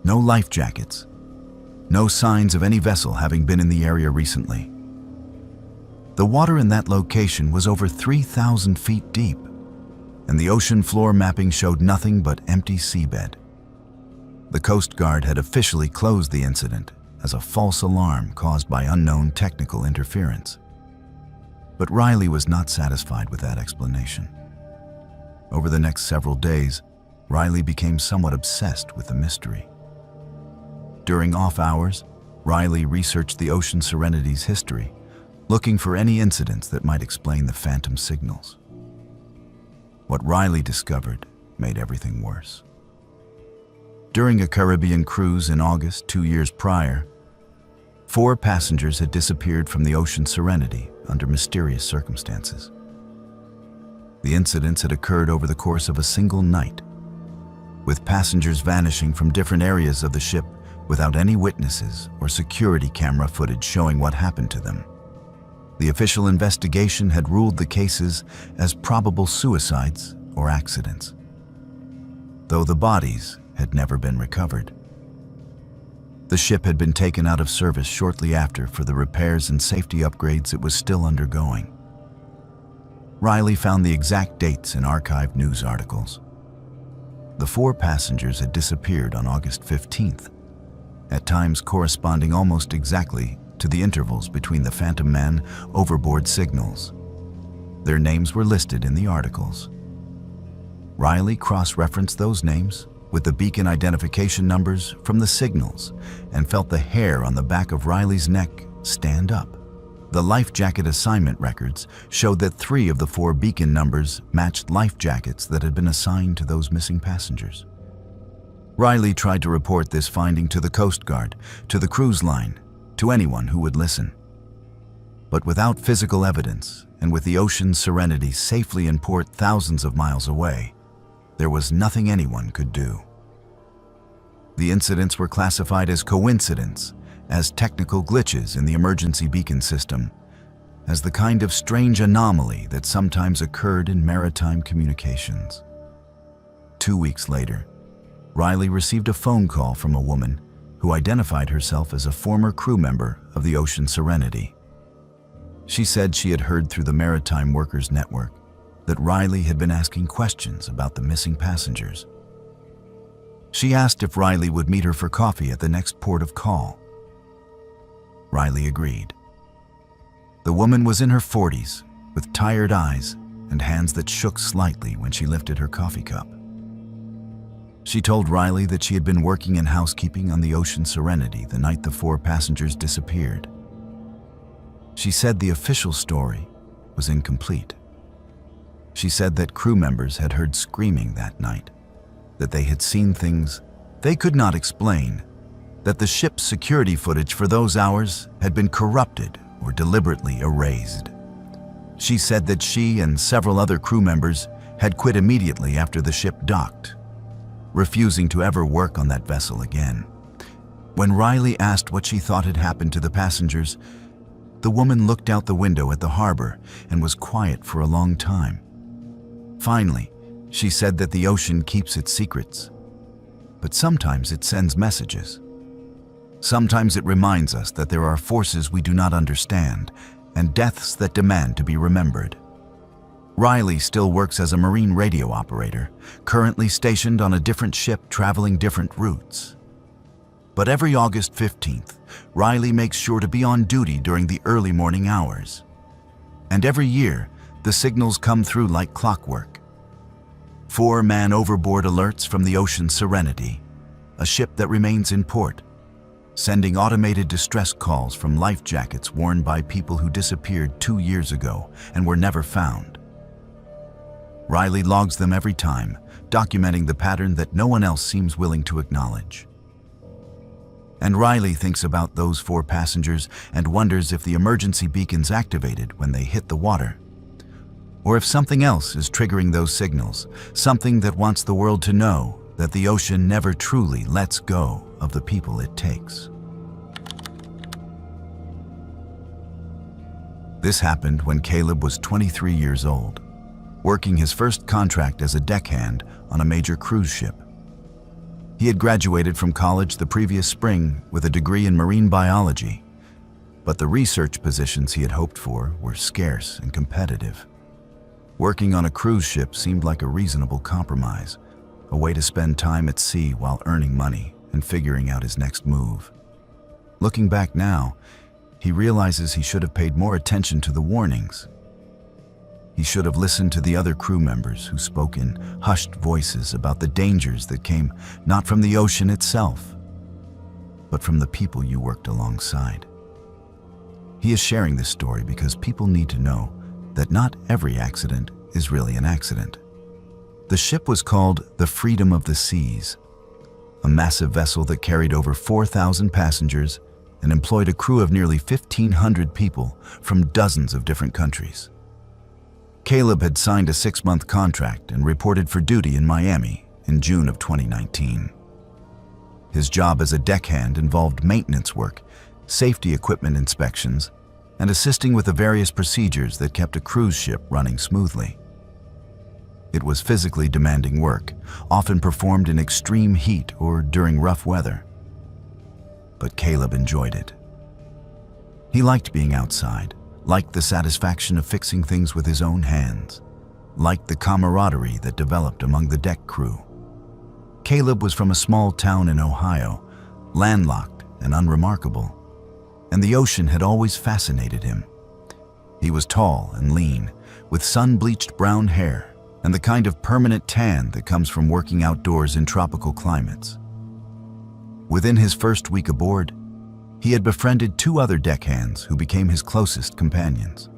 A: no life jackets, no signs of any vessel having been in the area recently. The water in that location was over 3,000 feet deep, and the ocean floor mapping showed nothing but empty seabed. The Coast Guard had officially closed the incident as a false alarm caused by unknown technical interference. But Riley was not satisfied with that explanation. Over the next several days, Riley became somewhat obsessed with the mystery. During off hours, Riley researched the Ocean Serenity's history, looking for any incidents that might explain the phantom signals. What Riley discovered made everything worse. During a Caribbean cruise in August 2 years prior, 4 passengers had disappeared from the Ocean Serenity under mysterious circumstances. The incidents had occurred over the course of a single night, with passengers vanishing from different areas of the ship without any witnesses or security camera footage showing what happened to them. The official investigation had ruled the cases as probable suicides or accidents, though the bodies had never been recovered. The ship had been taken out of service shortly after for the repairs and safety upgrades it was still undergoing. Riley found the exact dates in archived news articles. The 4 passengers had disappeared on August 15th, at times corresponding almost exactly to the intervals between the Phantom Man overboard signals. Their names were listed in the articles. Riley cross-referenced those names with the beacon identification numbers from the signals and felt the hair on the back of Riley's neck stand up. The life jacket assignment records showed that 3 of the 4 beacon numbers matched life jackets that had been assigned to those missing passengers. Riley tried to report this finding to the Coast Guard, to the cruise line, to anyone who would listen. But without physical evidence, and with the Ocean Serenity safely in port thousands of miles away, there was nothing anyone could do. The incidents were classified as coincidence, as technical glitches in the emergency beacon system, as the kind of strange anomaly that sometimes occurred in maritime communications. 2 weeks later, Riley received a phone call from a woman who identified herself as a former crew member of the Ocean Serenity. She said she had heard through the Maritime Workers Network that Riley had been asking questions about the missing passengers. She asked if Riley would meet her for coffee at the next port of call. Riley agreed. The woman was in her 40s, with tired eyes and hands that shook slightly when she lifted her coffee cup. She told Riley that she had been working in housekeeping on the Ocean Serenity the night the 4 passengers disappeared. She said the official story was incomplete. She said that crew members had heard screaming that night, that they had seen things they could not explain, that the ship's security footage for those hours had been corrupted or deliberately erased. She said that she and several other crew members had quit immediately after the ship docked, refusing to ever work on that vessel again. When Riley asked what she thought had happened to the passengers, the woman looked out the window at the harbor and was quiet for a long time. Finally, she said that the ocean keeps its secrets. but sometimes it sends messages. Sometimes it reminds us that there are forces we do not understand and deaths that demand to be remembered. Riley still works as a marine radio operator, currently stationed on a different ship traveling different routes. But every August 15th, Riley makes sure to be on duty during the early morning hours. And every year, the signals come through like clockwork. 4-man overboard alerts from the Ocean Serenity, a ship that remains in port, sending automated distress calls from life jackets worn by people who disappeared 2 years ago and were never found. Riley logs them every time, documenting the pattern that no one else seems willing to acknowledge. And Riley thinks about those 4 passengers and wonders if the emergency beacon's activated when they hit the water, or if something else is triggering those signals, something that wants the world to know that the ocean never truly lets go of the people it takes. This happened when Caleb was 23 years old, working his first contract as a deckhand on a major cruise ship. He had graduated from college the previous spring with a degree in marine biology, but the research positions he had hoped for were scarce and competitive. Working on a cruise ship seemed like a reasonable compromise, a way to spend time at sea while earning money and figuring out his next move. Looking back now, he realizes he should have paid more attention to the warnings. He should have listened to the other crew members who spoke in hushed voices about the dangers that came not from the ocean itself, but from the people you worked alongside. He is sharing this story because people need to know that not every accident is really an accident. The ship was called the Freedom of the Seas, a massive vessel that carried over 4,000 passengers and employed a crew of nearly 1,500 people from dozens of different countries. Caleb had signed a 6-month contract and reported for duty in Miami in June of 2019. His job as a deckhand involved maintenance work, safety equipment inspections, and assisting with the various procedures that kept a cruise ship running smoothly. It was physically demanding work, often performed in extreme heat or during rough weather. But Caleb enjoyed it. He liked being outside, liked the satisfaction of fixing things with his own hands, liked the camaraderie that developed among the deck crew. Caleb was from a small town in Ohio, landlocked and unremarkable, and the ocean had always fascinated him. He was tall and lean, with sun-bleached brown hair and the kind of permanent tan that comes from working outdoors in tropical climates. Within his first week aboard, he had befriended 2 other deckhands who became his closest companions.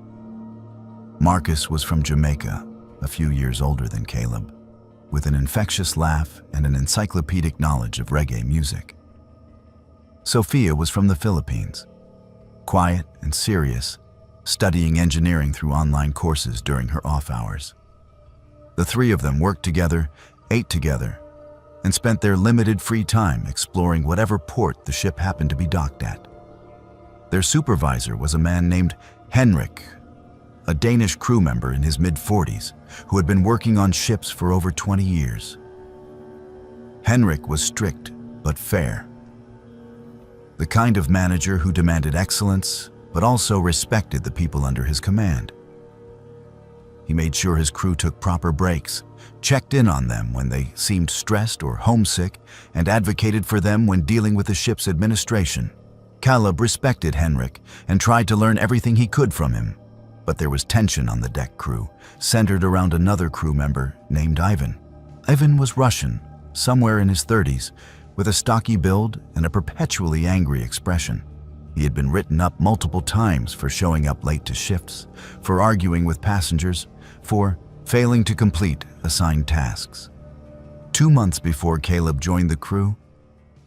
A: Marcus was from Jamaica, a few years older than Caleb, with an infectious laugh and an encyclopedic knowledge of reggae music. Sophia was from the Philippines, quiet and serious, studying engineering through online courses during her off hours. The 3 of them worked together, ate together, and spent their limited free time exploring whatever port the ship happened to be docked at. Their supervisor was a man named Henrik, a Danish crew member in his mid-40s who had been working on ships for over 20 years. Henrik was strict but fair, the kind of manager who demanded excellence but also respected the people under his command. He made sure his crew took proper breaks, checked in on them when they seemed stressed or homesick, and advocated for them when dealing with the ship's administration. Caleb respected Henrik and tried to learn everything he could from him, but there was tension on the deck crew, centered around another crew member named Ivan. Ivan was Russian, somewhere in his 30s, with a stocky build and a perpetually angry expression. He had been written up multiple times for showing up late to shifts, for arguing with passengers, for failing to complete assigned tasks. 2 months before Caleb joined the crew,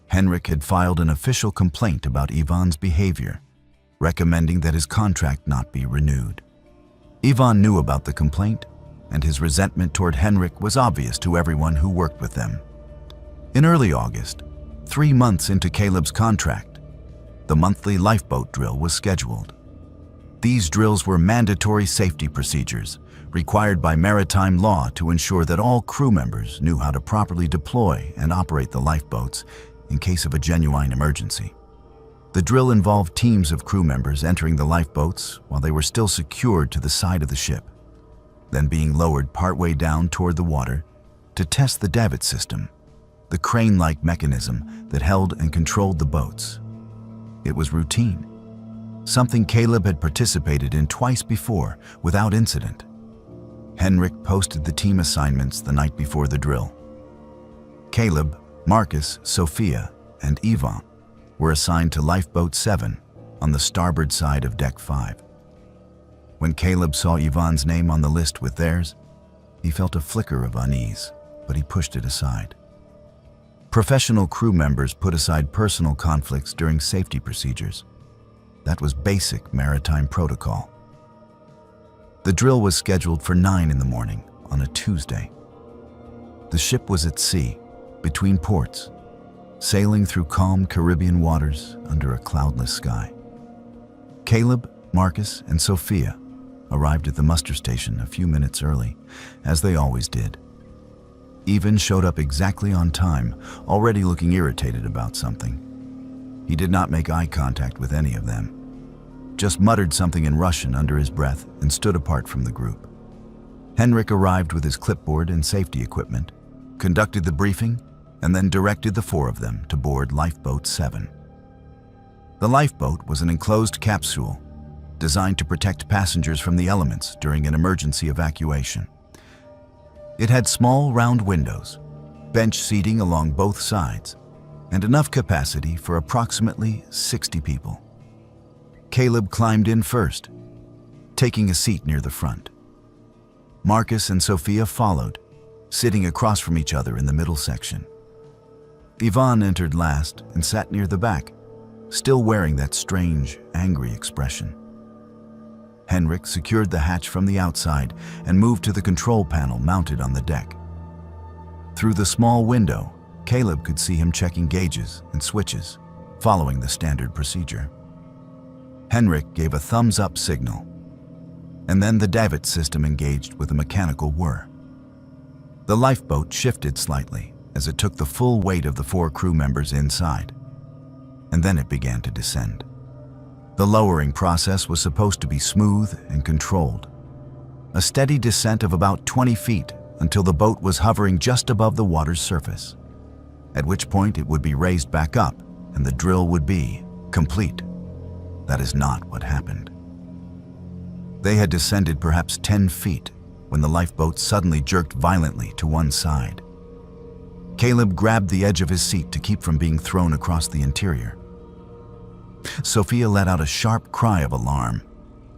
A: Henrik had filed an official complaint about Ivan's behavior, recommending that his contract not be renewed. Ivan knew about the complaint, and his resentment toward Henrik was obvious to everyone who worked with them. In early August, 3 months into Caleb's contract, the monthly lifeboat drill was scheduled. These drills were mandatory safety procedures, required by maritime law to ensure that all crew members knew how to properly deploy and operate the lifeboats in case of a genuine emergency. The drill involved teams of crew members entering the lifeboats while they were still secured to the side of the ship, then being lowered partway down toward the water to test the davit system, the crane-like mechanism that held and controlled the boats. It was routine, something Caleb had participated in twice before without incident. Henrik posted the team assignments the night before the drill. Caleb, Marcus, Sophia, and Yvonne were assigned to Lifeboat 7 on the starboard side of Deck 5. When Caleb saw Yvonne's name on the list with theirs, he felt a flicker of unease, but he pushed it aside. Professional crew members put aside personal conflicts during safety procedures. That was basic maritime protocol. The drill was scheduled for 9 in the morning on a Tuesday. The ship was at sea, between ports, sailing through calm Caribbean waters under a cloudless sky. Caleb, Marcus, and Sophia arrived at the muster station a few minutes early, as they always did. Even showed up exactly on time, already looking irritated about something. He did not make eye contact with any of them, just muttered something in Russian under his breath and stood apart from the group. Henrik arrived with his clipboard and safety equipment, conducted the briefing, and then directed the 4 of them to board Lifeboat 7. The lifeboat was an enclosed capsule designed to protect passengers from the elements during an emergency evacuation. It had small round windows, bench seating along both sides, and enough capacity for approximately 60 people. Caleb climbed in first, taking a seat near the front. Marcus and Sophia followed, sitting across from each other in the middle section. Yvonne entered last and sat near the back, still wearing that strange, angry expression. Henrik secured the hatch from the outside and moved to the control panel mounted on the deck. Through the small window, Caleb could see him checking gauges and switches, following the standard procedure. Henrik gave a thumbs-up signal, and then the davit system engaged with a mechanical whir. The lifeboat shifted slightly as it took the full weight of the 4 crew members inside, and then it began to descend. The lowering process was supposed to be smooth and controlled. A steady descent of about 20 feet until the boat was hovering just above the water's surface, at which point it would be raised back up and the drill would be complete. That is not what happened. They had descended perhaps 10 feet when the lifeboat suddenly jerked violently to one side. Caleb grabbed the edge of his seat to keep from being thrown across the interior. Sophia let out a sharp cry of alarm.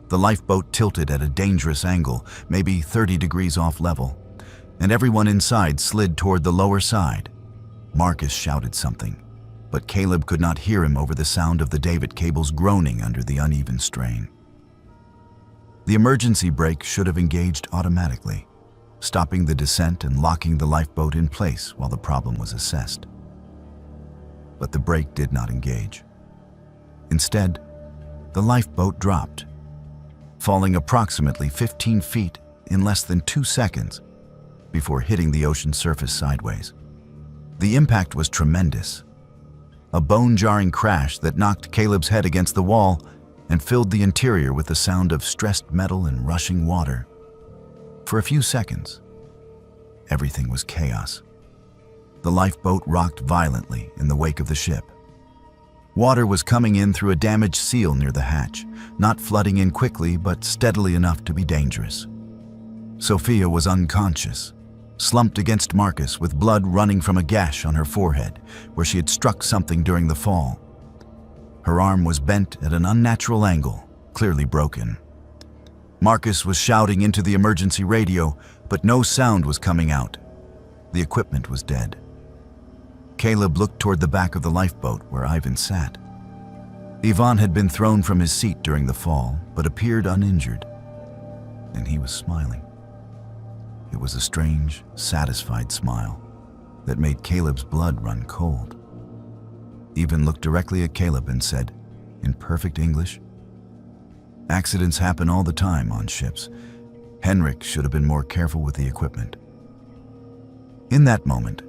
A: The lifeboat tilted at a dangerous angle, maybe 30 degrees off level, and everyone inside slid toward the lower side. Marcus shouted something, but Caleb could not hear him over the sound of the davit cables groaning under the uneven strain. The emergency brake should have engaged automatically, stopping the descent and locking the lifeboat in place while the problem was assessed. But the brake did not engage. Instead, the lifeboat dropped, falling approximately 15 feet in less than 2 seconds before hitting the ocean surface sideways. The impact was tremendous, a bone-jarring crash that knocked Caleb's head against the wall and filled the interior with the sound of stressed metal and rushing water. For a few seconds, everything was chaos. The lifeboat rocked violently in the wake of the ship. Water was coming in through a damaged seal near the hatch, not flooding in quickly but steadily enough to be dangerous. Sophia was unconscious, slumped against Marcus with blood running from a gash on her forehead where she had struck something during the fall. Her arm was bent at an unnatural angle, clearly broken. Marcus was shouting into the emergency radio, but no sound was coming out. The equipment was dead. Caleb looked toward the back of the lifeboat where Ivan sat. Yvonne had been thrown from his seat during the fall, but appeared uninjured, and he was smiling. It was a strange, satisfied smile that made Caleb's blood run cold. Ivan looked directly at Caleb and said, in perfect English, "Accidents happen all the time on ships. Henrik should have been more careful with the equipment. In that moment,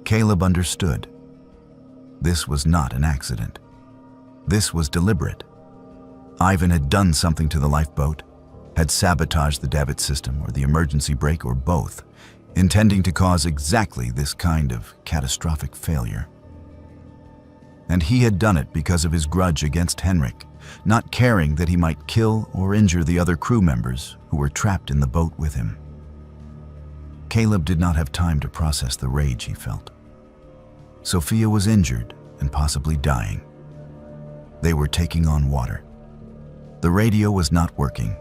A: Caleb understood. This was not an accident. This was deliberate. Ivan had done something to the lifeboat, had sabotaged the davit system or the emergency brake or both, intending to cause exactly this kind of catastrophic failure. And he had done it because of his grudge against Henrik, not caring that he might kill or injure the other crew members who were trapped in the boat with him. Caleb did not have time to process the rage he felt. Sophia was injured and possibly dying. They were taking on water. The radio was not working.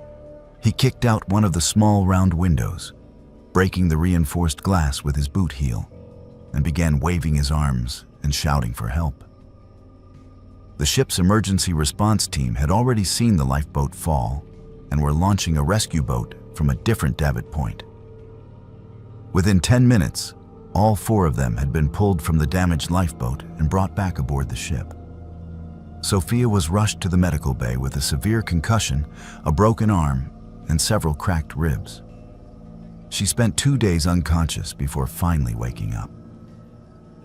A: He kicked out one of the small round windows, breaking the reinforced glass with his boot heel, and began waving his arms and shouting for help. The ship's emergency response team had already seen the lifeboat fall and were launching a rescue boat from a different davit point. Within 10 minutes, all 4 of them had been pulled from the damaged lifeboat and brought back aboard the ship. Sophia was rushed to the medical bay with a severe concussion, a broken arm, and several cracked ribs. She spent 2 days unconscious before finally waking up.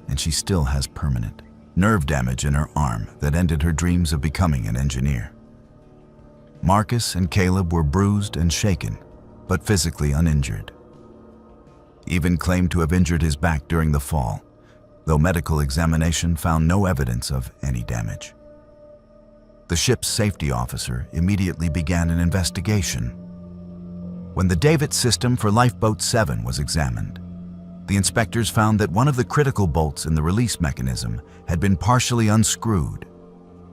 A: And she still has permanent nerve damage in her arm that ended her dreams of becoming an engineer. Marcus and Caleb were bruised and shaken, but physically uninjured. Ivan claimed to have injured his back during the fall, though medical examination found no evidence of any damage. The ship's safety officer immediately began an investigation. When the davit system for Lifeboat 7 was examined, the inspectors found that one of the critical bolts in the release mechanism had been partially unscrewed,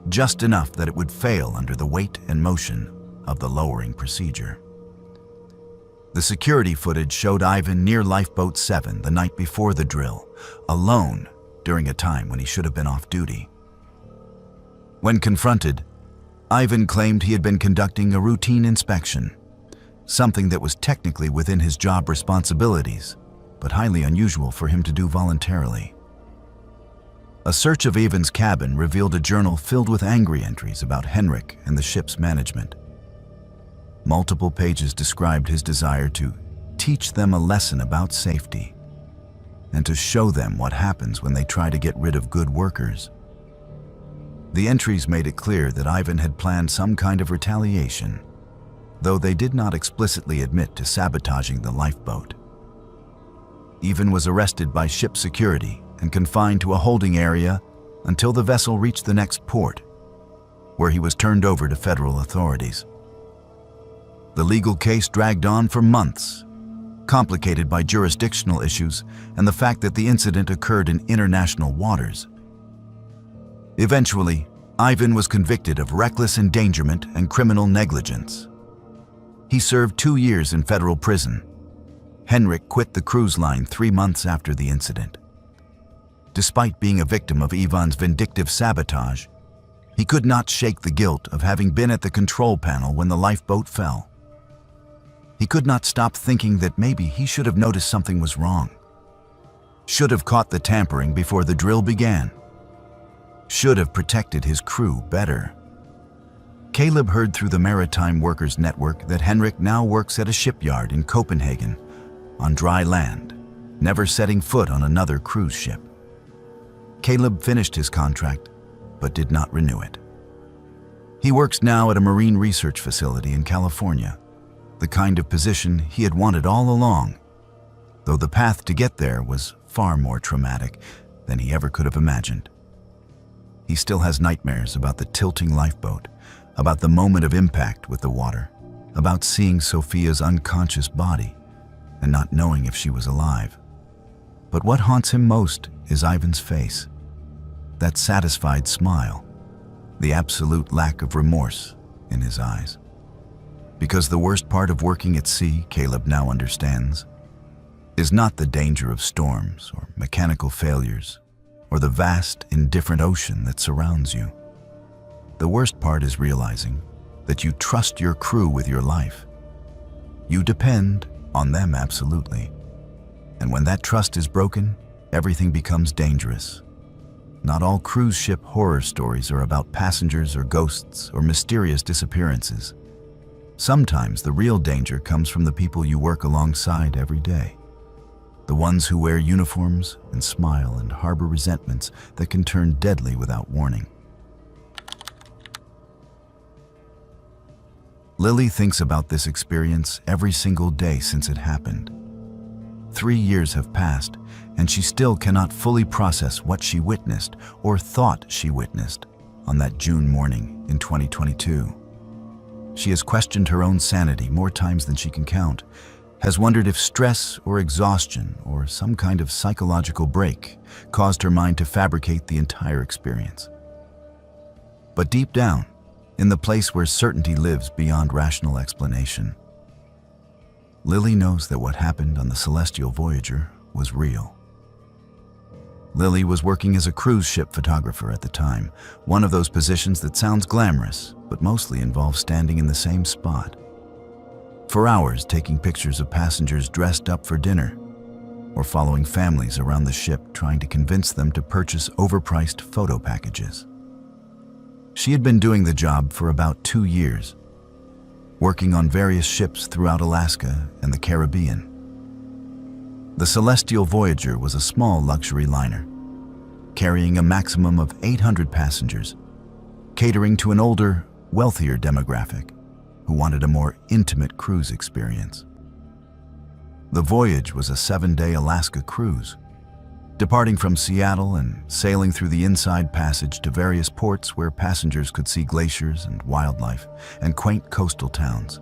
A: just enough that it would fail under the weight and motion of the lowering procedure. The security footage showed Ivan near Lifeboat 7 the night before the drill, alone during a time when he should have been off duty. When confronted, Ivan claimed he had been conducting a routine inspection, something that was technically within his job responsibilities, but highly unusual for him to do voluntarily. A search of Ivan's cabin revealed a journal filled with angry entries about Henrik and the ship's management. Multiple pages described his desire to teach them a lesson about safety and to show them what happens when they try to get rid of good workers. The entries made it clear that Ivan had planned some kind of retaliation, though they did not explicitly admit to sabotaging the lifeboat. Ivan was arrested by ship security and confined to a holding area until the vessel reached the next port, where he was turned over to federal authorities. The legal case dragged on for months, complicated by jurisdictional issues and the fact that the incident occurred in international waters. Eventually, Ivan was convicted of reckless endangerment and criminal negligence. He served 2 years in federal prison. Henrik quit the cruise line 3 months after the incident. Despite being a victim of Ivan's vindictive sabotage, he could not shake the guilt of having been at the control panel when the lifeboat fell. He could not stop thinking that maybe he should have noticed something was wrong, should have caught the tampering before the drill began, should have protected his crew better. Caleb heard through the Maritime Workers Network that Henrik now works at a shipyard in Copenhagen, on dry land, never setting foot on another cruise ship. Caleb finished his contract, but did not renew it. He works now at a marine research facility in California, the kind of position he had wanted all along, though the path to get there was far more traumatic than he ever could have imagined. He still has nightmares about the tilting lifeboat, about the moment of impact with the water, about seeing Sophia's unconscious body and not knowing if she was alive. But what haunts him most is Ivan's face, that satisfied smile, the absolute lack of remorse in his eyes. Because the worst part of working at sea, Caleb now understands, is not the danger of storms or mechanical failures or the vast, indifferent ocean that surrounds you. The worst part is realizing that you trust your crew with your life. You depend on them absolutely. And when that trust is broken, everything becomes dangerous. Not all cruise ship horror stories are about passengers or ghosts or mysterious disappearances. Sometimes the real danger comes from the people you work alongside every day. The ones who wear uniforms and smile and harbor resentments that can turn deadly without warning. Lily thinks about this experience every single day since it happened. 3 years have passed, and she still cannot fully process what she witnessed or thought she witnessed on that June morning in 2022. She has questioned her own sanity more times than she can count, has wondered if stress or exhaustion or some kind of psychological break caused her mind to fabricate the entire experience. But deep down, in the place where certainty lives beyond rational explanation, Lily knows that what happened on the Celestial Voyager was real. Lily was working as a cruise ship photographer at the time, one of those positions that sounds glamorous, but mostly involves standing in the same spot for hours, taking pictures of passengers dressed up for dinner, or following families around the ship trying to convince them to purchase overpriced photo packages. She had been doing the job for about 2 years, working on various ships throughout Alaska and the Caribbean. The Celestial Voyager was a small luxury liner, carrying a maximum of 800 passengers, catering to an older, wealthier demographic who wanted a more intimate cruise experience. The voyage was a 7-day Alaska cruise, departing from Seattle and sailing through the Inside Passage to various ports where passengers could see glaciers and wildlife and quaint coastal towns.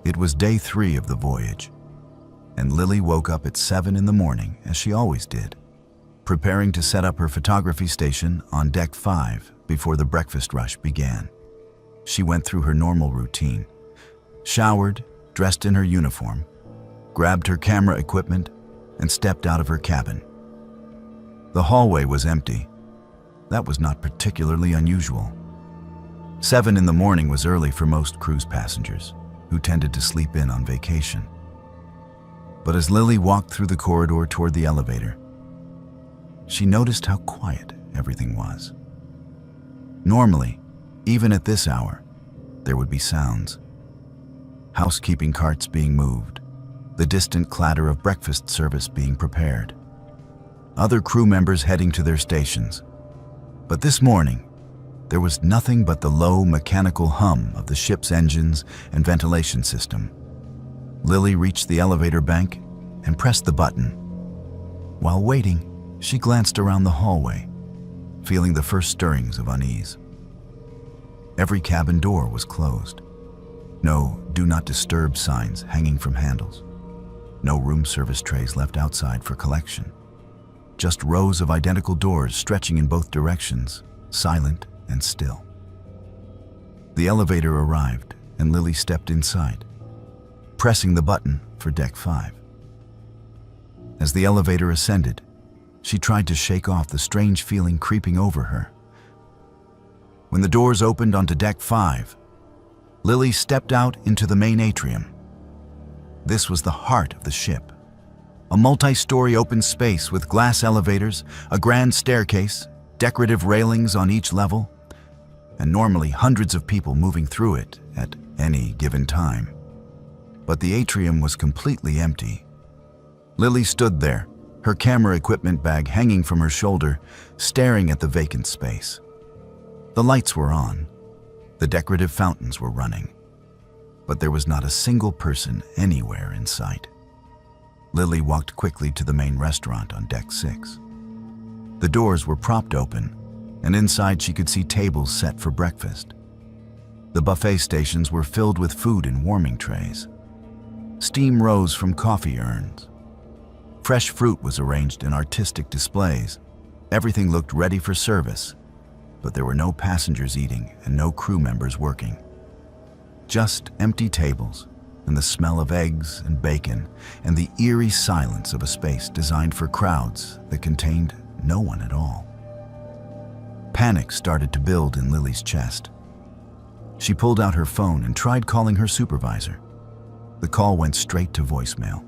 A: It was day 3 of the voyage, and Lily woke up at 7 in the morning, as she always did, preparing to set up her photography station on Deck 5 before the breakfast rush began. She went through her normal routine, showered, dressed in her uniform, grabbed her camera equipment, and stepped out of her cabin. The hallway was empty. That was not particularly unusual. 7 in the morning was early for most cruise passengers, who tended to sleep in on vacation. But as Lily walked through the corridor toward the elevator, she noticed how quiet everything was. Normally, even at this hour, there would be sounds. Housekeeping carts being moved, the distant clatter of breakfast service being prepared, other crew members heading to their stations. But this morning, there was nothing but the low mechanical hum of the ship's engines and ventilation system. Lily reached the elevator bank and pressed the button. While waiting, she glanced around the hallway, feeling the first stirrings of unease. Every cabin door was closed. No "Do Not Disturb" signs hanging from handles. No room service trays left outside for collection. Just rows of identical doors stretching in both directions, silent and still. The elevator arrived, and Lily stepped inside, pressing the button for Deck 5. As the elevator ascended, she tried to shake off the strange feeling creeping over her. When the doors opened onto Deck 5, Lily stepped out into the main atrium. This was the heart of the ship, a multi-story open space with glass elevators, a grand staircase, decorative railings on each level, and normally hundreds of people moving through it at any given time. But the atrium was completely empty. Lily stood there, her camera equipment bag hanging from her shoulder, staring at the vacant space. The lights were on, the decorative fountains were running, but there was not a single person anywhere in sight. Lily walked quickly to the main restaurant on Deck 6. The doors were propped open, and inside she could see tables set for breakfast. The buffet stations were filled with food in warming trays. Steam rose from coffee urns. Fresh fruit was arranged in artistic displays. Everything looked ready for service, but there were no passengers eating and no crew members working. Just empty tables and the smell of eggs and bacon and the eerie silence of a space designed for crowds that contained no one at all. Panic started to build in Lily's chest. She pulled out her phone and tried calling her supervisor. The call went straight to voicemail.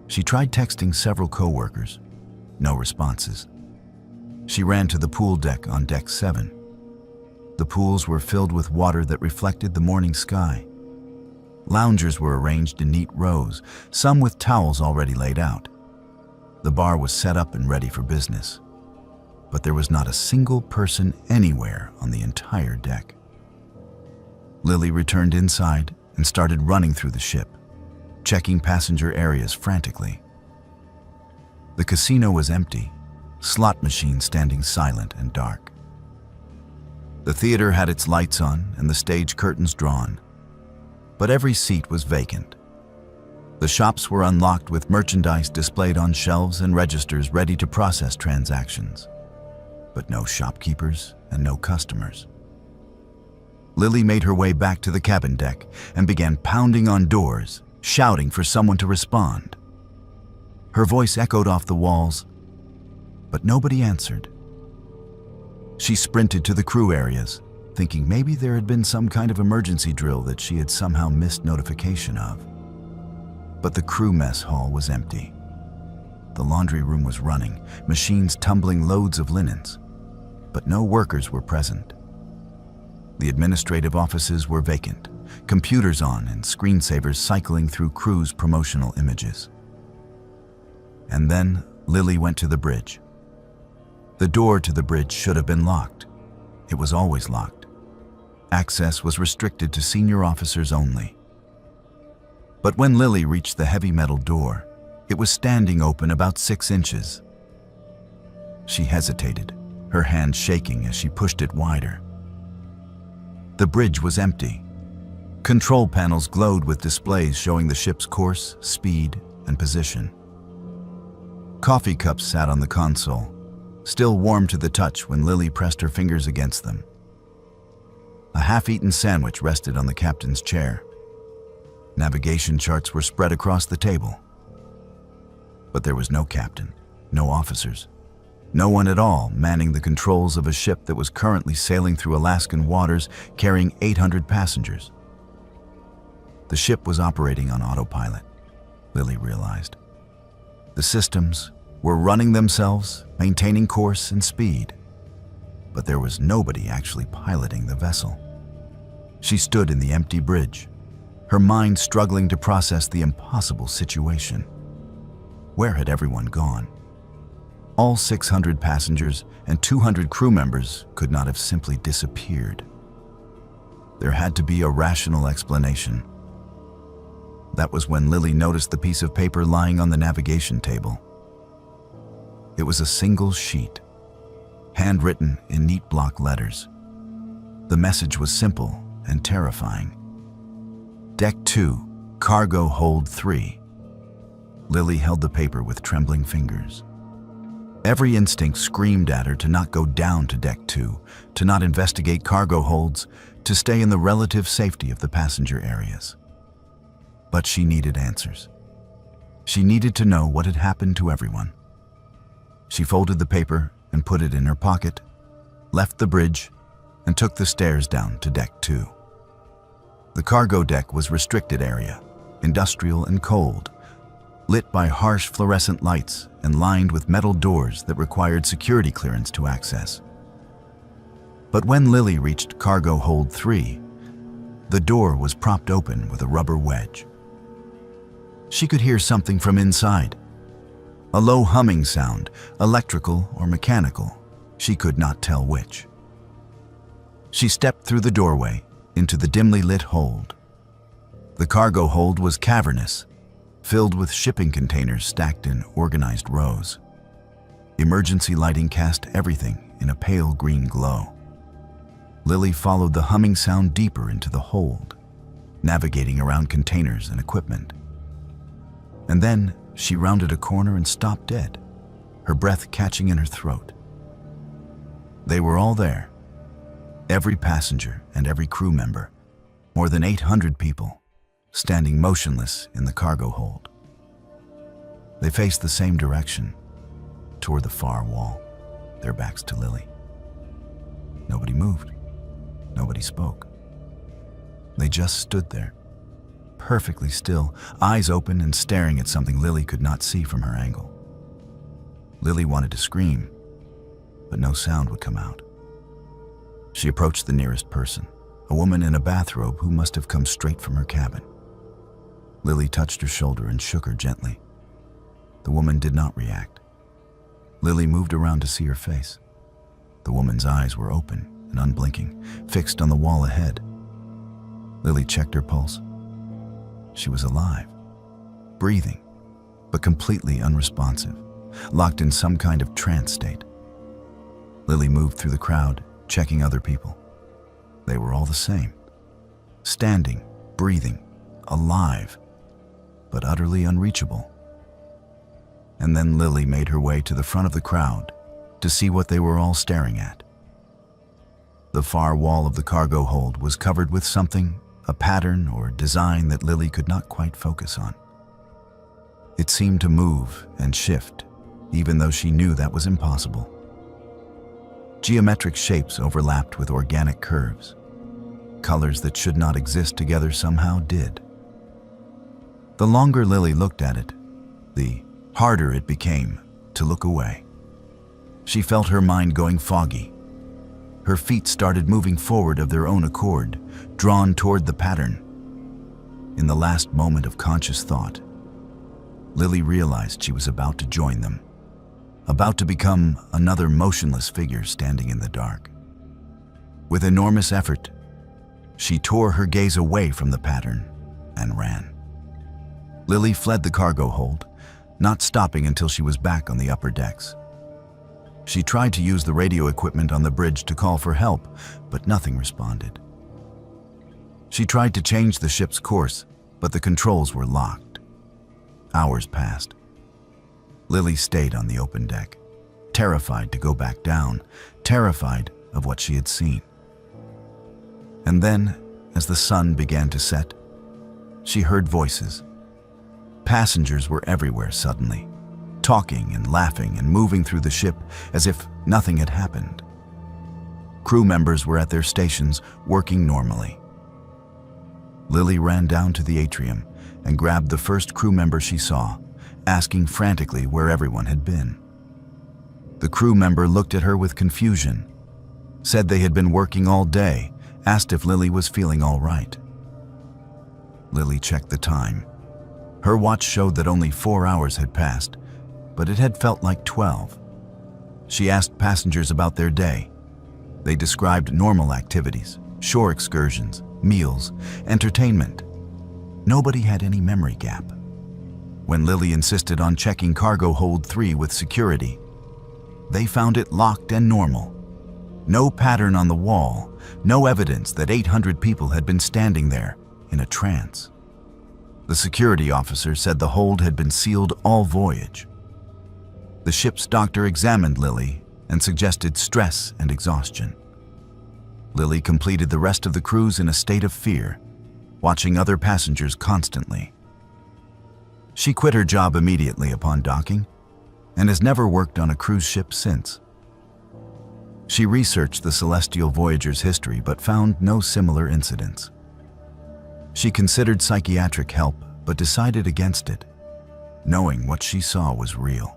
A: She tried texting several coworkers. No responses. She ran to the pool deck on Deck 7. The pools were filled with water that reflected the morning sky, Loungers were arranged in neat rows, some with towels already laid out. The bar was set up and ready for business. But there was not a single person anywhere on the entire deck. Lily returned inside and started running through the ship, checking passenger areas frantically. The casino was empty, slot machines standing silent and dark. The theater had its lights on and the stage curtains drawn, but every seat was vacant. The shops were unlocked with merchandise displayed on shelves and registers ready to process transactions, but no shopkeepers and no customers. Lily made her way back to the cabin deck and began pounding on doors, shouting for someone to respond. Her voice echoed off the walls, but nobody answered. She sprinted to the crew areas, thinking maybe there had been some kind of emergency drill that she had somehow missed notification of. But the crew mess hall was empty. The laundry room was running, machines tumbling loads of linens, but no workers were present. The administrative offices were vacant, computers on and screensavers cycling through crew's promotional images. And then Lily went to the bridge. The door to the bridge should have been locked. It was always locked. Access was restricted to senior officers only. But when Lily reached the heavy metal door, it was standing open about 6 inches. She hesitated, her hand shaking as she pushed it wider. The bridge was empty. Control panels glowed with displays showing the ship's course, speed, and position. Coffee cups sat on the console, still warm to the touch when Lily pressed her fingers against them. A half-eaten sandwich rested on the captain's chair. Navigation charts were spread across the table. But there was no captain, no officers, no one at all manning the controls of a ship that was currently sailing through Alaskan waters carrying 800 passengers. The ship was operating on autopilot, Lily realized. The systems were running themselves, maintaining course and speed, but there was nobody actually piloting the vessel. She stood in the empty bridge, her mind struggling to process the impossible situation. Where had everyone gone? All 600 passengers and 200 crew members could not have simply disappeared. There had to be a rational explanation. That was when Lily noticed the piece of paper lying on the navigation table. It was a single sheet, handwritten in neat block letters. The message was simple and terrifying. Deck 2, Cargo Hold 3. Lily held the paper with trembling fingers. Every instinct screamed at her to not go down to Deck 2, to not investigate cargo holds, to stay in the relative safety of the passenger areas. But she needed answers. She needed to know what had happened to everyone. She folded the paper and put it in her pocket, left the bridge, and took the stairs down to Deck 2. The cargo deck was restricted area, industrial and cold, lit by harsh fluorescent lights and lined with metal doors that required security clearance to access. But when Lily reached Cargo Hold 3, the door was propped open with a rubber wedge. She could hear something from inside. A low humming sound, electrical or mechanical, she could not tell which. She stepped through the doorway into the dimly lit hold. The cargo hold was cavernous, filled with shipping containers stacked in organized rows. Emergency lighting cast everything in a pale green glow. Lily followed the humming sound deeper into the hold, navigating around containers and equipment. And then she rounded a corner and stopped dead, her breath catching in her throat. They were all there, every passenger and every crew member, more than 800 people, standing motionless in the cargo hold. They faced the same direction, toward the far wall, their backs to Lily. Nobody moved. Nobody spoke. They just stood there, perfectly still, eyes open and staring at something Lily could not see from her angle. Lily wanted to scream, but no sound would come out. She approached the nearest person, a woman in a bathrobe who must have come straight from her cabin. Lily touched her shoulder and shook her gently. The woman did not react. Lily moved around to see her face. The woman's eyes were open and unblinking, fixed on the wall ahead. Lily checked her pulse. She was alive, breathing, but completely unresponsive, locked in some kind of trance state. Lily moved through the crowd, checking other people. They were all the same. Standing, breathing, alive, but utterly unreachable. And then Lily made her way to the front of the crowd to see what they were all staring at. The far wall of the cargo hold was covered with something, a pattern or design that Lily could not quite focus on. It seemed to move and shift, even though she knew that was impossible. Geometric shapes overlapped with organic curves. Colors that should not exist together somehow did. The longer Lily looked at it, the harder it became to look away. She felt her mind going foggy. Her feet started moving forward of their own accord, drawn toward the pattern. In the last moment of conscious thought, Lily realized she was about to join them, about to become another motionless figure standing in the dark. With enormous effort, she tore her gaze away from the pattern and ran. Lily fled the cargo hold, not stopping until she was back on the upper decks. She tried to use the radio equipment on the bridge to call for help, but nothing responded. She tried to change the ship's course, but the controls were locked. Hours passed. Lily stayed on the open deck, terrified to go back down, terrified of what she had seen. And then, as the sun began to set, she heard voices. Passengers were everywhere suddenly, talking and laughing and moving through the ship as if nothing had happened. Crew members were at their stations, working normally. Lily ran down to the atrium and grabbed the first crew member she saw, asking frantically where everyone had been. The crew member looked at her with confusion, said they had been working all day, asked if Lily was feeling all right. Lily checked the time. Her watch showed that only 4 hours had passed, but it had felt like 12. She asked passengers about their day. They described normal activities, shore excursions, meals, entertainment. Nobody had any memory gap. When Lily insisted on checking cargo hold 3 with security, they found it locked and normal. No pattern on the wall, no evidence that 800 people had been standing there in a trance. The security officer said the hold had been sealed all voyage. The ship's doctor examined Lily and suggested stress and exhaustion. Lily completed the rest of the cruise in a state of fear, watching other passengers constantly. She quit her job immediately upon docking and has never worked on a cruise ship since. She researched the Celestial Voyager's history but found no similar incidents. She considered psychiatric help but decided against it, knowing what she saw was real.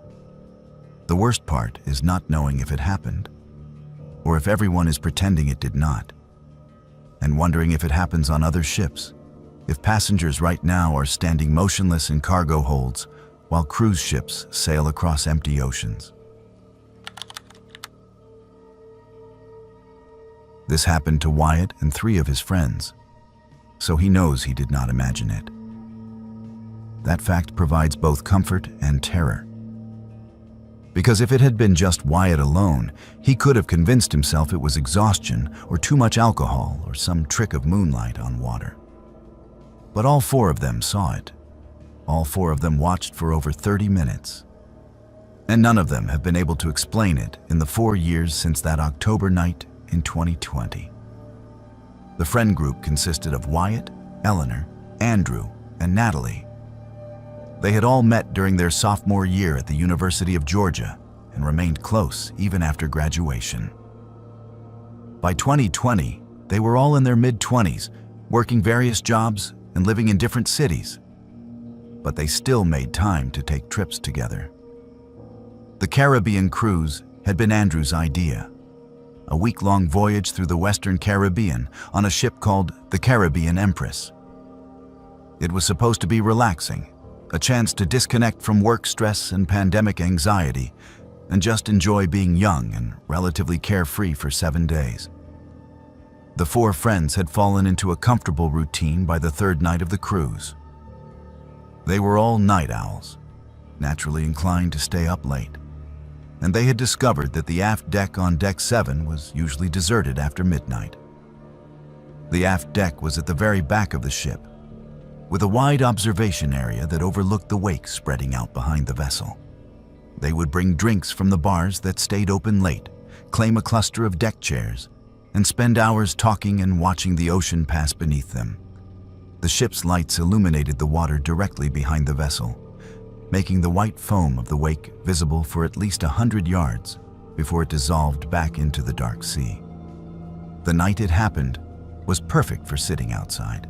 A: The worst part is not knowing if it happened, or if everyone is pretending it did not, and wondering if it happens on other ships, if passengers right now are standing motionless in cargo holds while cruise ships sail across empty oceans. This happened to Wyatt and 3 of his friends, so he knows he did not imagine it. That fact provides both comfort and terror. Because if it had been just Wyatt alone, he could have convinced himself it was exhaustion or too much alcohol or some trick of moonlight on water. But all 4 of them saw it. All 4 of them watched for over 30 minutes. And none of them have been able to explain it in the 4 years since that October night in 2020. The friend group consisted of Wyatt, Eleanor, Andrew, and Natalie. They had all met during their sophomore year at the University of Georgia and remained close even after graduation. By 2020, they were all in their mid-20s, working various jobs and living in different cities. But they still made time to take trips together. The Caribbean cruise had been Andrew's idea. A week-long voyage through the Western Caribbean on a ship called the Caribbean Empress. It was supposed to be relaxing, a chance to disconnect from work stress and pandemic anxiety, and just enjoy being young and relatively carefree for 7 days. The 4 friends had fallen into a comfortable routine by the 3rd night of the cruise. They were all night owls, naturally inclined to stay up late, and they had discovered that the aft deck on Deck 7 was usually deserted after midnight. The aft deck was at the very back of the ship, with a wide observation area that overlooked the wake spreading out behind the vessel. They would bring drinks from the bars that stayed open late, claim a cluster of deck chairs, and spend hours talking and watching the ocean pass beneath them. The ship's lights illuminated the water directly behind the vessel, making the white foam of the wake visible for at least 100 yards before it dissolved back into the dark sea. The night it happened was perfect for sitting outside.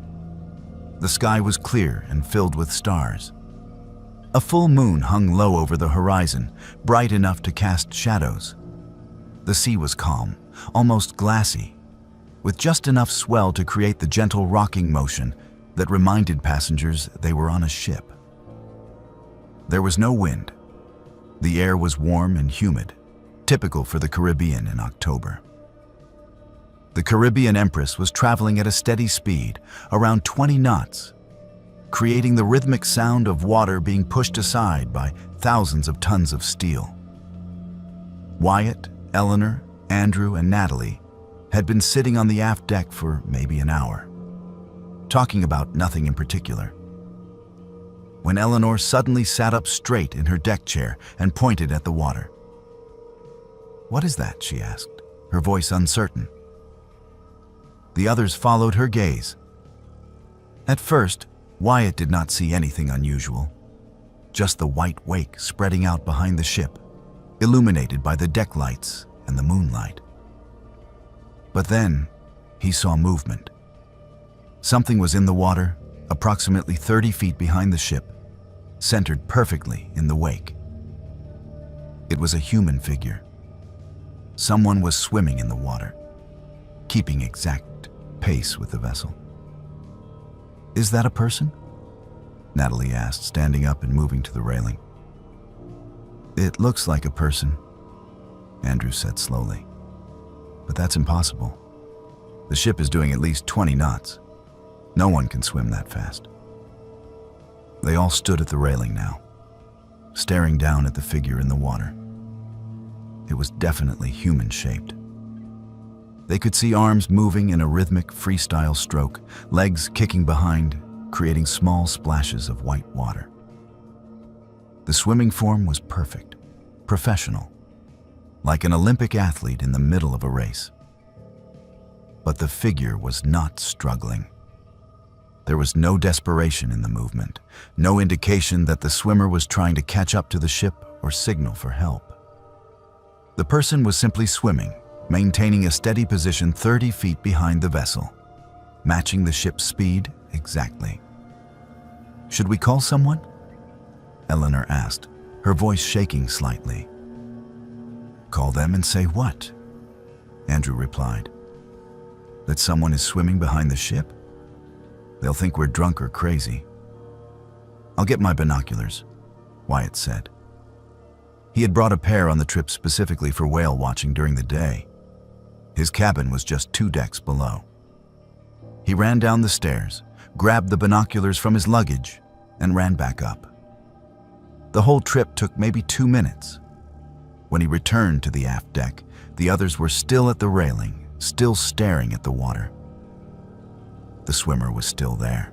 A: The sky was clear and filled with stars. A full moon hung low over the horizon, bright enough to cast shadows. The sea was calm, almost glassy, with just enough swell to create the gentle rocking motion that reminded passengers they were on a ship. There was no wind. The air was warm and humid, typical for the Caribbean in October. The Caribbean Empress was traveling at a steady speed, around 20 knots, creating the rhythmic sound of water being pushed aside by thousands of tons of steel. Wyatt, Eleanor, Andrew, and Natalie had been sitting on the aft deck for maybe an hour, talking about nothing in particular, when Eleanor suddenly sat up straight in her deck chair and pointed at the water. "What is that?" she asked, her voice uncertain. The others followed her gaze. At first, Wyatt did not see anything unusual, just the white wake spreading out behind the ship, illuminated by the deck lights and the moonlight. But then, he saw movement. Something was in the water, approximately 30 feet behind the ship, centered perfectly in the wake. It was a human figure. Someone was swimming in the water, keeping exact pace with the vessel. "Is that a person?" Natalie asked, standing up and moving to the railing. "It looks like a person," Andrew said slowly. "But that's impossible. The ship is doing at least 20 knots. No one can swim that fast." They all stood at the railing now, staring down at the figure in the water. It was definitely human-shaped. They could see arms moving in a rhythmic freestyle stroke, legs kicking behind, creating small splashes of white water. The swimming form was perfect, professional, like an Olympic athlete in the middle of a race. But the figure was not struggling. There was no desperation in the movement, no indication that the swimmer was trying to catch up to the ship or signal for help. The person was simply swimming, maintaining a steady position 30 feet behind the vessel, matching the ship's speed exactly. "Should we call someone?" Eleanor asked, her voice shaking slightly. "Call them and say what?" Andrew replied. "That someone is swimming behind the ship? They'll think we're drunk or crazy." "I'll get my binoculars," Wyatt said. He had brought a pair on the trip specifically for whale watching during the day. His cabin was just 2 decks below. He ran down the stairs, grabbed the binoculars from his luggage, and ran back up. The whole trip took maybe 2 minutes. When he returned to the aft deck, the others were still at the railing, still staring at the water. The swimmer was still there.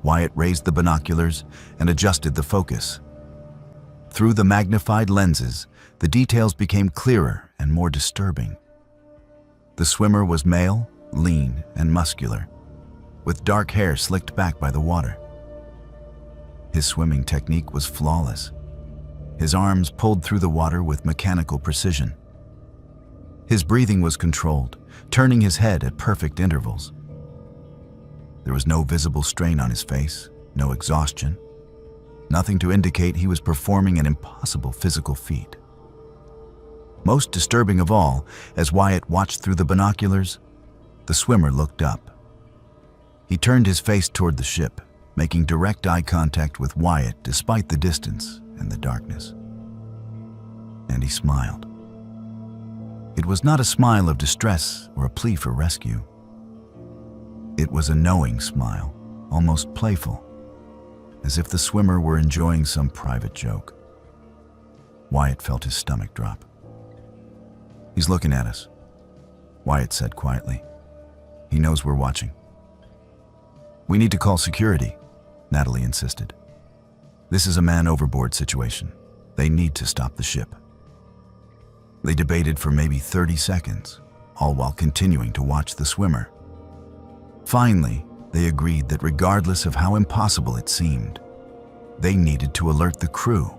A: Wyatt raised the binoculars and adjusted the focus. Through the magnified lenses, the details became clearer and more disturbing. The swimmer was male, lean, and muscular, with dark hair slicked back by the water. His swimming technique was flawless. His arms pulled through the water with mechanical precision. His breathing was controlled, turning his head at perfect intervals. There was no visible strain on his face, no exhaustion, nothing to indicate he was performing an impossible physical feat. Most disturbing of all, as Wyatt watched through the binoculars, the swimmer looked up. He turned his face toward the ship, making direct eye contact with Wyatt despite the distance and the darkness. And he smiled. It was not a smile of distress or a plea for rescue. It was a knowing smile, almost playful, as if the swimmer were enjoying some private joke. Wyatt felt his stomach drop. "He's looking at us," Wyatt said quietly. "He knows we're watching." "We need to call security," Natalie insisted. "This is a man overboard situation. They need to stop the ship." They debated for maybe 30 seconds, all while continuing to watch the swimmer. Finally, they agreed that regardless of how impossible it seemed, they needed to alert the crew.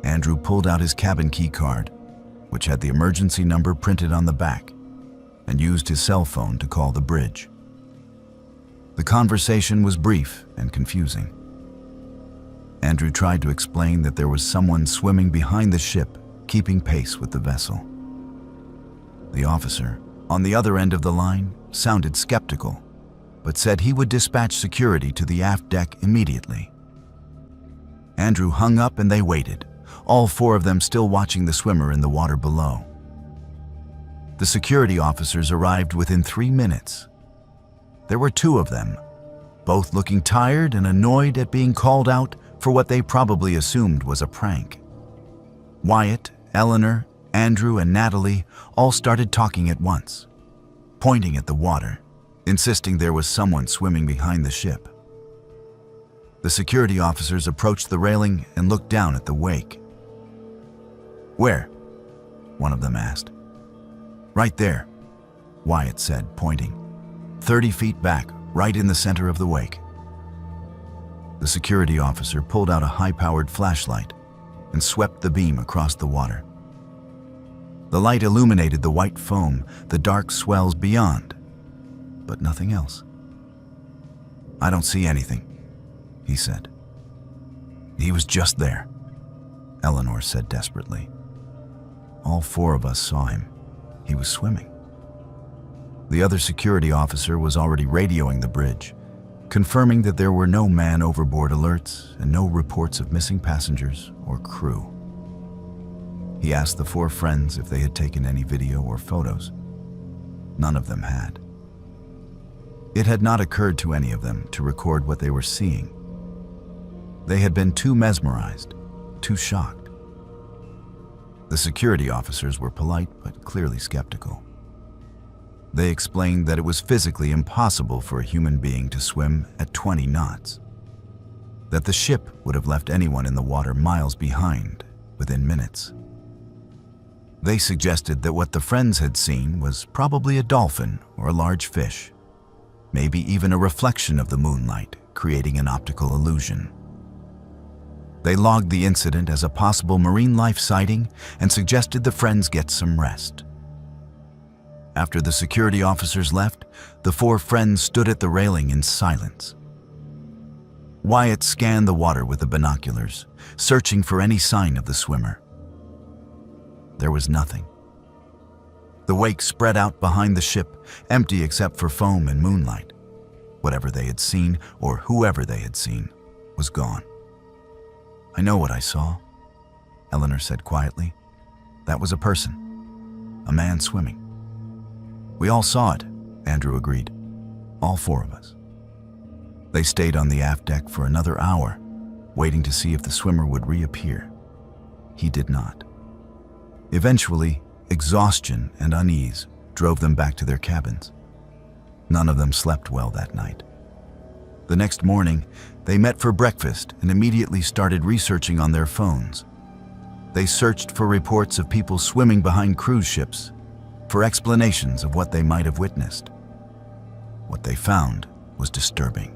A: Andrew pulled out his cabin key card, which had the emergency number printed on the back, and used his cell phone to call the bridge. The conversation was brief and confusing. Andrew tried to explain that there was someone swimming behind the ship, keeping pace with the vessel. The officer, on the other end of the line, sounded skeptical, but said he would dispatch security to the aft deck immediately. Andrew hung up and they waited, all four of them still watching the swimmer in the water below. The security officers arrived within 3 minutes. There were two of them, both looking tired and annoyed at being called out for what they probably assumed was a prank. Wyatt, Eleanor, Andrew, and Natalie all started talking at once, pointing at the water, insisting there was someone swimming behind the ship. The security officers approached the railing and looked down at the wake. "Where?" one of them asked. "Right there," Wyatt said, pointing. 30 feet back, right in the center of the wake. The security officer pulled out a high-powered flashlight and swept the beam across the water. The light illuminated the white foam, the dark swells beyond, but nothing else. "I don't see anything," he said. "He was just there," Eleanor said desperately. "All four of us saw him. He was swimming." The other security officer was already radioing the bridge, confirming that there were no man overboard alerts and no reports of missing passengers or crew. He asked the four friends if they had taken any video or photos. None of them had. It had not occurred to any of them to record what they were seeing. They had been too mesmerized, too shocked. The security officers were polite but clearly skeptical. They explained that it was physically impossible for a human being to swim at 20 knots, that the ship would have left anyone in the water miles behind within minutes. They suggested that what the friends had seen was probably a dolphin or a large fish, maybe even a reflection of the moonlight, creating an optical illusion. They logged the incident as a possible marine life sighting and suggested the friends get some rest. After the security officers left, the four friends stood at the railing in silence. Wyatt scanned the water with the binoculars, searching for any sign of the swimmer. There was nothing. The wake spread out behind the ship, empty except for foam and moonlight. Whatever they had seen, or whoever they had seen, was gone. "I know what I saw," Eleanor said quietly. "That was a person, a man swimming." "We all saw it," Andrew agreed. "All four of us." They stayed on the aft deck for another hour, waiting to see if the swimmer would reappear. He did not. Eventually, exhaustion and unease drove them back to their cabins. None of them slept well that night. The next morning, they met for breakfast and immediately started researching on their phones. They searched for reports of people swimming behind cruise ships, for explanations of what they might have witnessed. What they found was disturbing.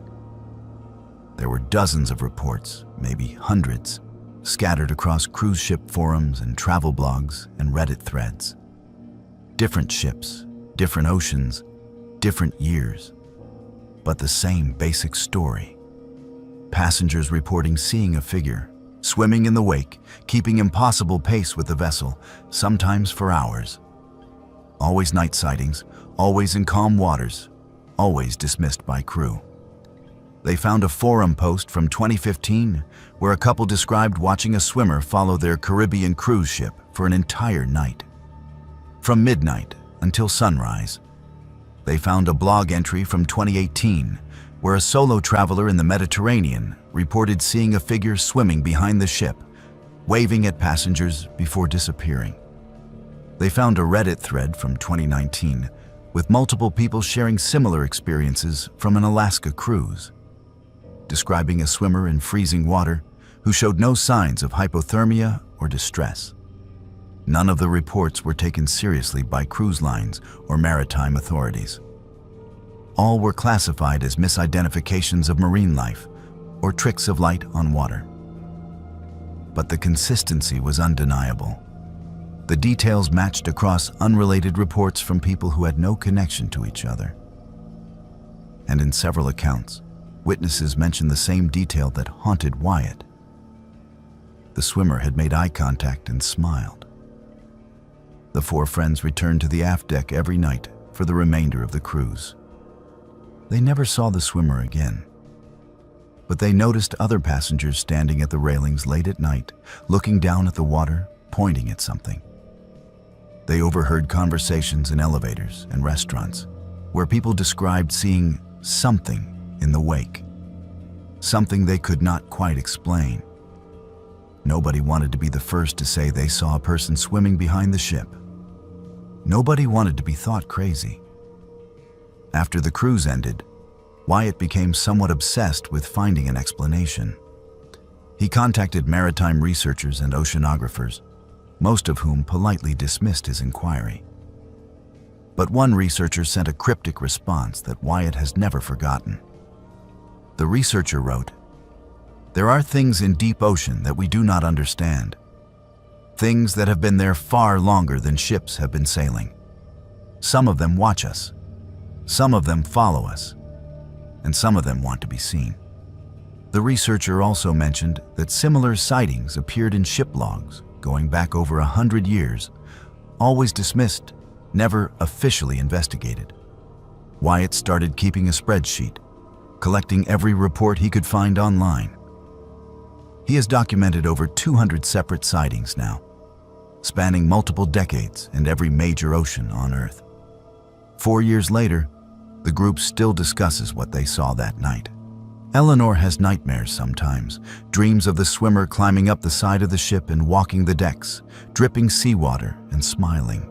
A: There were dozens of reports, maybe hundreds, scattered across cruise ship forums and travel blogs and Reddit threads. Different ships, different oceans, different years, but the same basic story. Passengers reporting seeing a figure, swimming in the wake, keeping impossible pace with the vessel, sometimes for hours. Always night sightings, always in calm waters, always dismissed by crew. They found a forum post from 2015 where a couple described watching a swimmer follow their Caribbean cruise ship for an entire night. From midnight until sunrise. They found a blog entry from 2018 where a solo traveler in the Mediterranean reported seeing a figure swimming behind the ship, waving at passengers before disappearing. They found a Reddit thread from 2019 with multiple people sharing similar experiences from an Alaska cruise, describing a swimmer in freezing water who showed no signs of hypothermia or distress. None of the reports were taken seriously by cruise lines or maritime authorities. All were classified as misidentifications of marine life or tricks of light on water. But the consistency was undeniable. The details matched across unrelated reports from people who had no connection to each other. And in several accounts, witnesses mentioned the same detail that haunted Wyatt. The swimmer had made eye contact and smiled. The four friends returned to the aft deck every night for the remainder of the cruise. They never saw the swimmer again, but they noticed other passengers standing at the railings late at night, looking down at the water, pointing at something. They overheard conversations in elevators and restaurants where people described seeing something in the wake, something they could not quite explain. Nobody wanted to be the first to say they saw a person swimming behind the ship. Nobody wanted to be thought crazy. After the cruise ended, Wyatt became somewhat obsessed with finding an explanation. He contacted maritime researchers and oceanographers, most of whom politely dismissed his inquiry. But one researcher sent a cryptic response that Wyatt has never forgotten. The researcher wrote, "There are things in deep ocean that we do not understand. Things that have been there far longer than ships have been sailing. Some of them watch us. Some of them follow us. And some of them want to be seen." The researcher also mentioned that similar sightings appeared in ship logs going back over 100 years, always dismissed, never officially investigated. Wyatt started keeping a spreadsheet, collecting every report he could find online. He has documented over 200 separate sightings now, spanning multiple decades and every major ocean on Earth. 4 years later, the group still discusses what they saw that night. Eleanor has nightmares sometimes, dreams of the swimmer climbing up the side of the ship and walking the decks, dripping seawater and smiling.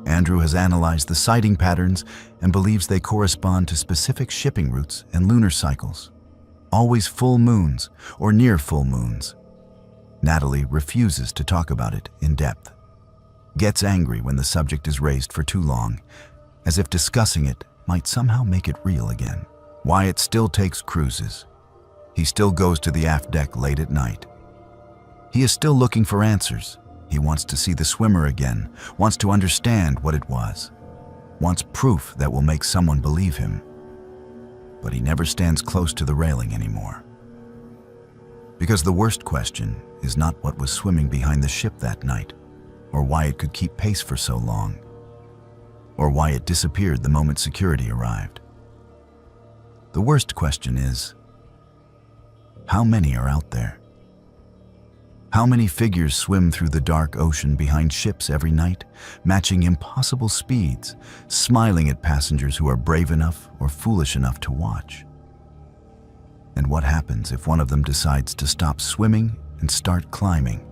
A: Andrew has analyzed the sighting patterns and believes they correspond to specific shipping routes and lunar cycles, always full moons or near full moons. Natalie refuses to talk about it in depth, gets angry when the subject is raised for too long, as if discussing it might somehow make it real again. Wyatt still takes cruises. He still goes to the aft deck late at night. He is still looking for answers. He wants to see the swimmer again, wants to understand what it was, wants proof that will make someone believe him. But he never stands close to the railing anymore. Because the worst question is not what was swimming behind the ship that night, or why it could keep pace for so long, or why it disappeared the moment security arrived. The worst question is, how many are out there? How many figures swim through the dark ocean behind ships every night, matching impossible speeds, smiling at passengers who are brave enough or foolish enough to watch? And what happens if one of them decides to stop swimming and start climbing?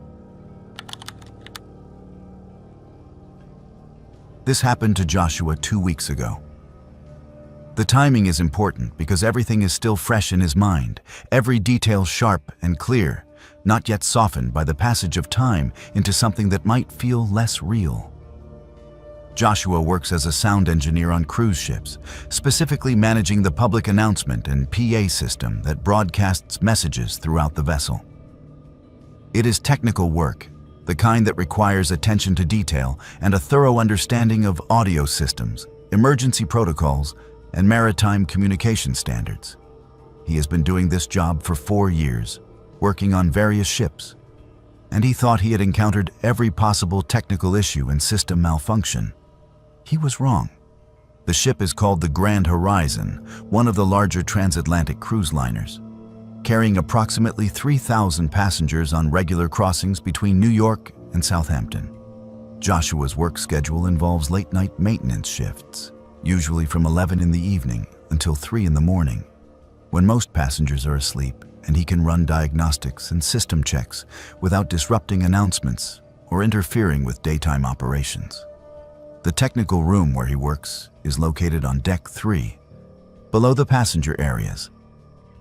A: This happened to Joshua 2 weeks ago. The timing is important because everything is still fresh in his mind, every detail sharp and clear, not yet softened by the passage of time into something that might feel less real. Joshua works as a sound engineer on cruise ships, specifically managing the public announcement and PA system that broadcasts messages throughout the vessel. It is technical work, the kind that requires attention to detail and a thorough understanding of audio systems, emergency protocols, and maritime communication standards. He has been doing this job for 4 years, working on various ships, and he thought he had encountered every possible technical issue and system malfunction. He was wrong. The ship is called the Grand Horizon, one of the larger transatlantic cruise liners, carrying approximately 3,000 passengers on regular crossings between New York and Southampton. Joshua's work schedule involves late-night maintenance shifts, usually from 11 in the evening until 3 in the morning, when most passengers are asleep, and he can run diagnostics and system checks without disrupting announcements or interfering with daytime operations. The technical room where he works is located on Deck 3, below the passenger areas,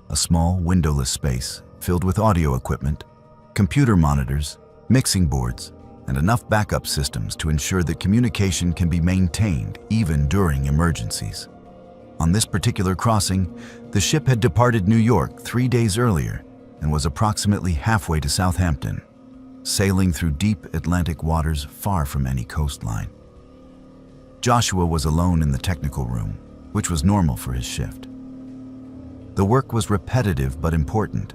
A: a small windowless space filled with audio equipment, computer monitors, mixing boards, and enough backup systems to ensure that communication can be maintained even during emergencies. On this particular crossing, the ship had departed New York 3 days earlier and was approximately halfway to Southampton, sailing through deep Atlantic waters far from any coastline. Joshua was alone in the technical room, which was normal for his shift. The work was repetitive but important,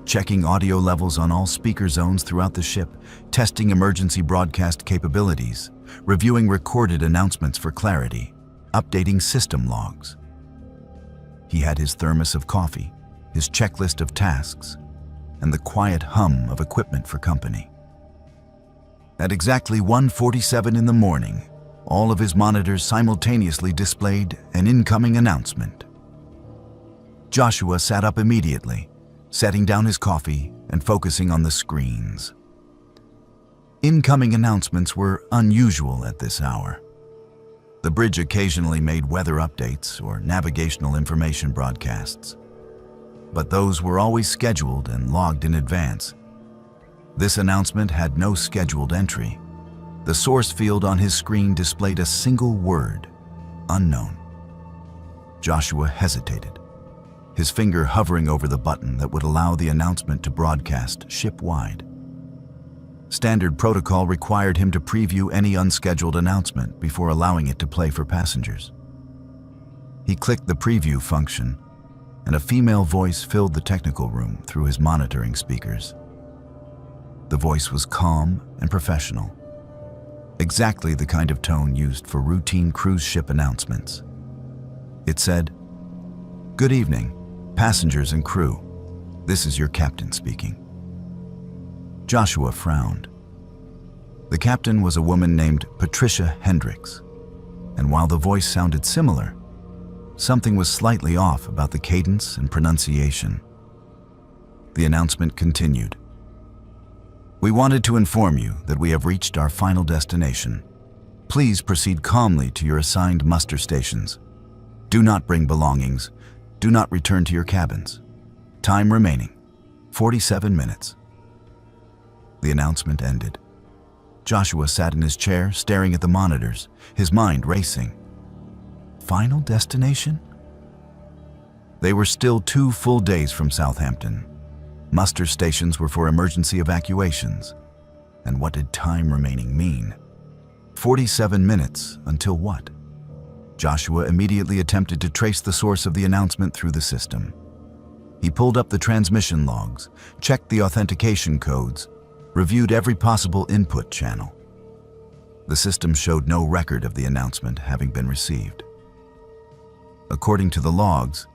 A: checking audio levels on all speaker zones throughout the ship, testing emergency broadcast capabilities, reviewing recorded announcements for clarity, updating system logs. He had his thermos of coffee, his checklist of tasks, and the quiet hum of equipment for company. At exactly 1:47 in the morning, all of his monitors simultaneously displayed an incoming announcement. Joshua sat up immediately, setting down his coffee and focusing on the screens. Incoming announcements were unusual at this hour. The bridge occasionally made weather updates or navigational information broadcasts, but those were always scheduled and logged in advance. This announcement had no scheduled entry. The source field on his screen displayed a single word, unknown. Joshua hesitated, his finger hovering over the button that would allow the announcement to broadcast ship-wide. Standard protocol required him to preview any unscheduled announcement before allowing it to play for passengers. He clicked the preview function, and a female voice filled the technical room through his monitoring speakers. The voice was calm and professional, exactly the kind of tone used for routine cruise ship announcements. It said, "Good evening, passengers and crew. This is your captain speaking." Joshua frowned. The captain was a woman named Patricia Hendricks, and while the voice sounded similar, something was slightly off about the cadence and pronunciation. The announcement continued. "We wanted to inform you that we have reached our final destination. Please proceed calmly to your assigned muster stations. Do not bring belongings. Do not return to your cabins. Time remaining, 47 minutes. The announcement ended. Joshua sat in his chair, staring at the monitors, his mind racing. Final destination? They were still 2 full days from Southampton. Muster stations were for emergency evacuations. And what did time remaining mean? 47 minutes until what? Joshua immediately attempted to trace the source of the announcement through the system. He pulled up the transmission logs, checked the authentication codes, reviewed every possible input channel. The system showed no record of the announcement having been received. According to the logs,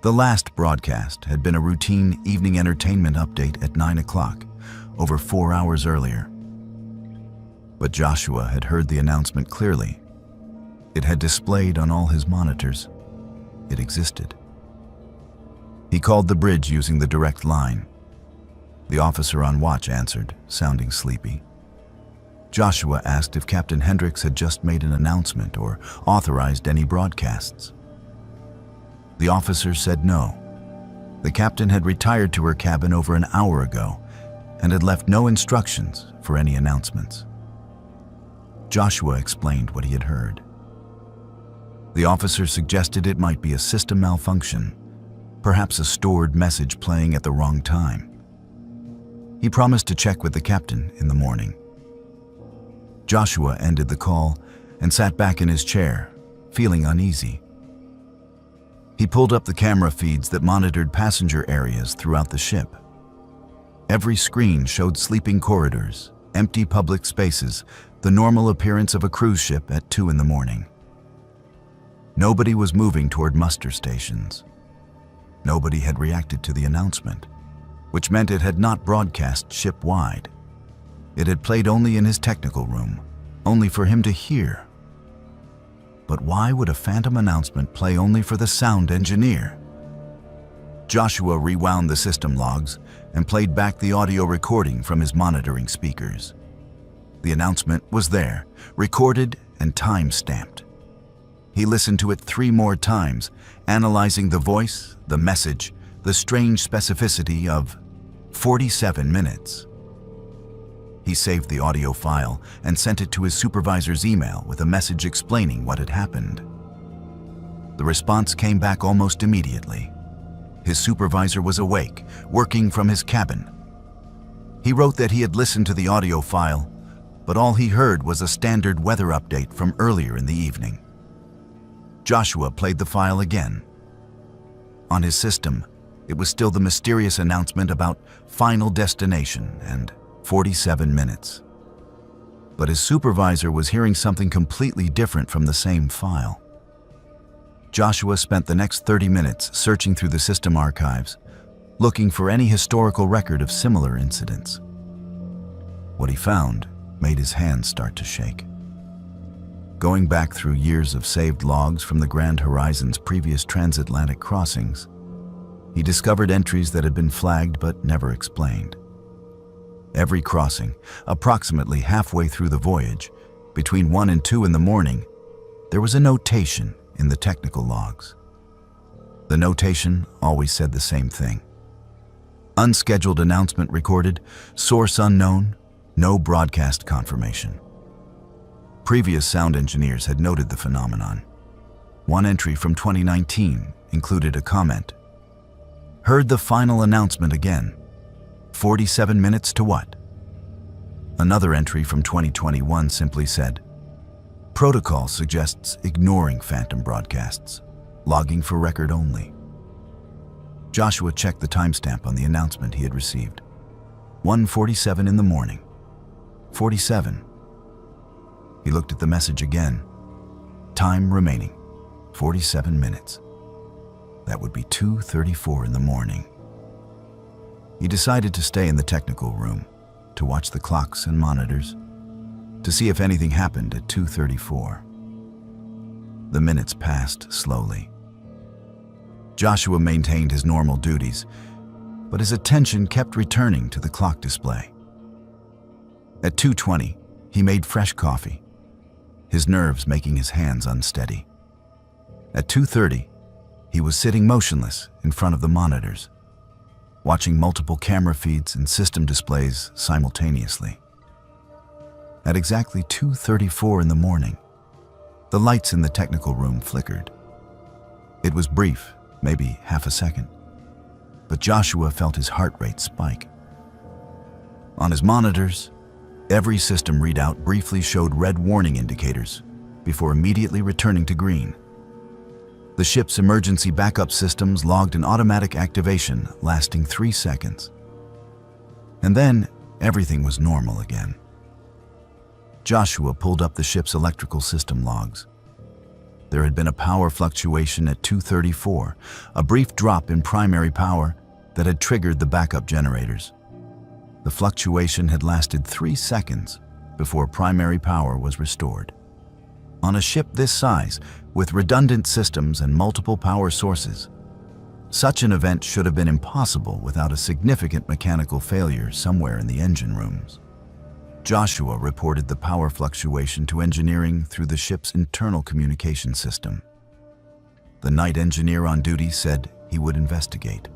A: the last broadcast had been a routine evening entertainment update at 9 o'clock, over 4 hours earlier. But Joshua had heard the announcement clearly. It had displayed on all his monitors. It existed. He called the bridge using the direct line. The officer on watch answered, sounding sleepy. Joshua asked if Captain Hendricks had just made an announcement or authorized any broadcasts. The officer said no. The captain had retired to her cabin over an hour ago and had left no instructions for any announcements. Joshua explained what he had heard. The officer suggested it might be a system malfunction, perhaps a stored message playing at the wrong time. He promised to check with the captain in the morning. Joshua ended the call and sat back in his chair, feeling uneasy. He pulled up the camera feeds that monitored passenger areas throughout the ship. Every screen showed sleeping corridors, empty public spaces, the normal appearance of a cruise ship at 2 in the morning. Nobody was moving toward muster stations. Nobody had reacted to the announcement, which meant it had not broadcast ship-wide. It had played only in his technical room, only for him to hear. But why would a phantom announcement play only for the sound engineer? Joshua rewound the system logs and played back the audio recording from his monitoring speakers. The announcement was there, recorded and time-stamped. He listened to it 3 more times, analyzing the voice, the message, the strange specificity of 47 minutes. He saved the audio file and sent it to his supervisor's email with a message explaining what had happened. The response came back almost immediately. His supervisor was awake, working from his cabin. He wrote that he had listened to the audio file, but all he heard was a standard weather update from earlier in the evening. Joshua played the file again. On his system, it was still the mysterious announcement about final destination and 47 minutes. But his supervisor was hearing something completely different from the same file. Joshua spent the next 30 minutes searching through the system archives, looking for any historical record of similar incidents. What he found made his hands start to shake. Going back through years of saved logs from the Grand Horizon's previous transatlantic crossings, he discovered entries that had been flagged but never explained. Every crossing, approximately halfway through the voyage, between 1 and 2 in the morning, there was a notation in the technical logs. The notation always said the same thing. Unscheduled announcement recorded, source unknown, no broadcast confirmation. Previous sound engineers had noted the phenomenon. One entry from 2019 included a comment. Heard the final announcement again. 47 minutes to what? Another entry from 2021 simply said, protocol suggests ignoring phantom broadcasts, logging for record only. Joshua checked the timestamp on the announcement he had received. 1:47 in the morning. 47. He looked at the message again. Time remaining, 47 minutes. That would be 2:34 in the morning. He decided to stay in the technical room, to watch the clocks and monitors, to see if anything happened at 2:34. The minutes passed slowly. Joshua maintained his normal duties, but his attention kept returning to the clock display. At 2:20, he made fresh coffee, his nerves making his hands unsteady. At 2:30, he was sitting motionless in front of the monitors, watching multiple camera feeds and system displays simultaneously. At exactly 2:34 in the morning, the lights in the technical room flickered. It was brief, maybe half a second, but Joshua felt his heart rate spike. On his monitors, every system readout briefly showed red warning indicators before immediately returning to green. The ship's emergency backup systems logged an automatic activation lasting 3 seconds. And then everything was normal again. Joshua pulled up the ship's electrical system logs. There had been a power fluctuation at 2:34, a brief drop in primary power that had triggered the backup generators. The fluctuation had lasted 3 seconds before primary power was restored. On a ship this size, with redundant systems and multiple power sources, such an event should have been impossible without a significant mechanical failure somewhere in the engine rooms. Joshua reported the power fluctuation to engineering through the ship's internal communication system. The night engineer on duty said he would investigate.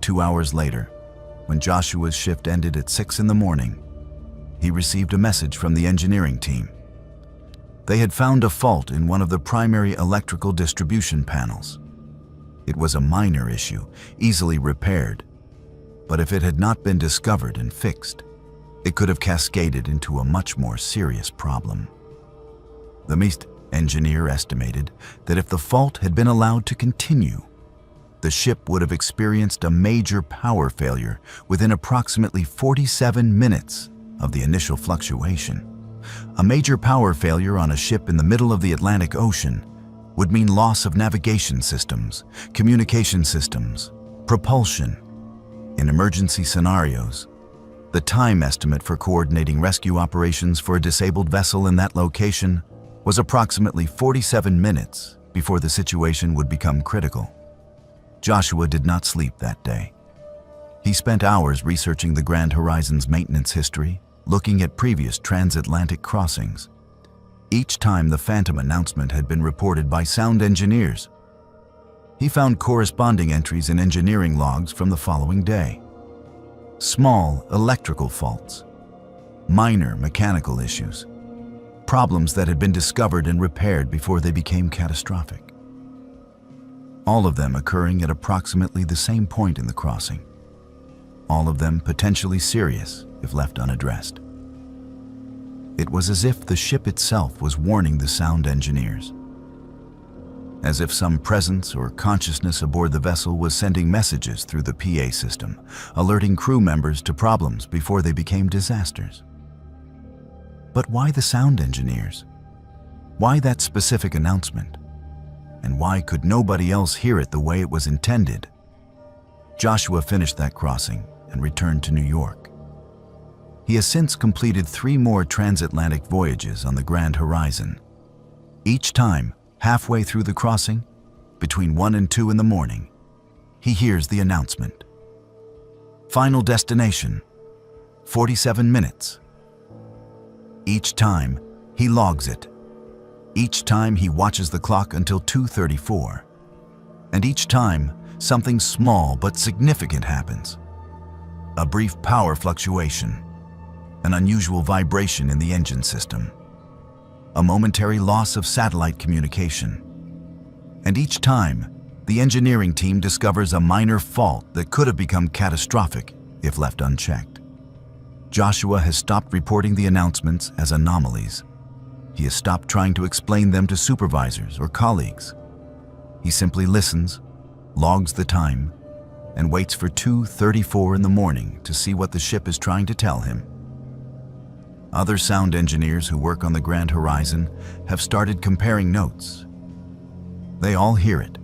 A: 2 hours later, when Joshua's shift ended at 6 in the morning, he received a message from the engineering team. They had found a fault in one of the primary electrical distribution panels. It was a minor issue, easily repaired, but if it had not been discovered and fixed, it could have cascaded into a much more serious problem. The MIST engineer estimated that if the fault had been allowed to continue, the ship would have experienced a major power failure within approximately 47 minutes of the initial fluctuation. A major power failure on a ship in the middle of the Atlantic Ocean would mean loss of navigation systems, communication systems, propulsion. In emergency scenarios, the time estimate for coordinating rescue operations for a disabled vessel in that location was approximately 47 minutes before the situation would become critical. Joshua did not sleep that day. He spent hours researching the Grand Horizon's maintenance history, looking at previous transatlantic crossings. Each time the Phantom announcement had been reported by sound engineers. He found corresponding entries in engineering logs from the following day. Small electrical faults, minor mechanical issues, problems that had been discovered and repaired before they became catastrophic. All of them occurring at approximately the same point in the crossing. All of them potentially serious if left unaddressed. It was as if the ship itself was warning the sound engineers. As if some presence or consciousness aboard the vessel was sending messages through the PA system, alerting crew members to problems before they became disasters. But why the sound engineers? Why that specific announcement? And why could nobody else hear it the way it was intended? Joshua finished that crossing and returned to New York. He has since completed 3 more transatlantic voyages on the Grand Horizon. Each time, halfway through the crossing, between 1 and 2 in the morning, he hears the announcement. Final destination, 47 minutes. Each time, he logs it. Each time he watches the clock until 2:34. And each time, something small but significant happens. A brief power fluctuation, an unusual vibration in the engine system, a momentary loss of satellite communication. And each time, the engineering team discovers a minor fault that could have become catastrophic if left unchecked. Joshua has stopped reporting the announcements as anomalies. He has stopped trying to explain them to supervisors or colleagues. He simply listens, logs the time, and waits for 2:34 in the morning to see what the ship is trying to tell him. Other sound engineers who work on the Grand Horizon have started comparing notes. They all hear it.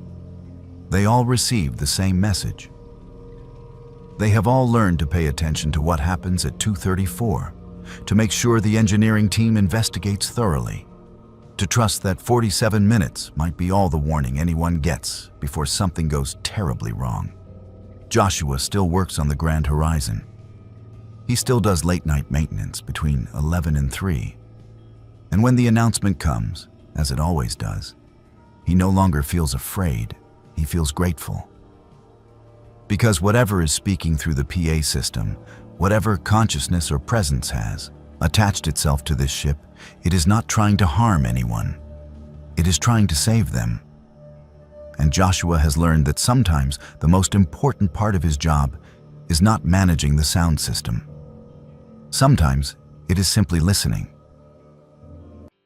A: They all receive the same message. They have all learned to pay attention to what happens at 2:34, to make sure the engineering team investigates thoroughly, to trust that 47 minutes might be all the warning anyone gets before something goes terribly wrong. Joshua still works on the Grand Horizon. He still does late-night maintenance between 11 and 3. And when the announcement comes, as it always does, he no longer feels afraid, he feels grateful. Because whatever is speaking through the PA system, whatever consciousness or presence has attached itself to this ship, it is not trying to harm anyone. It is trying to save them. And Joshua has learned that sometimes the most important part of his job is not managing the sound system. Sometimes it is simply listening.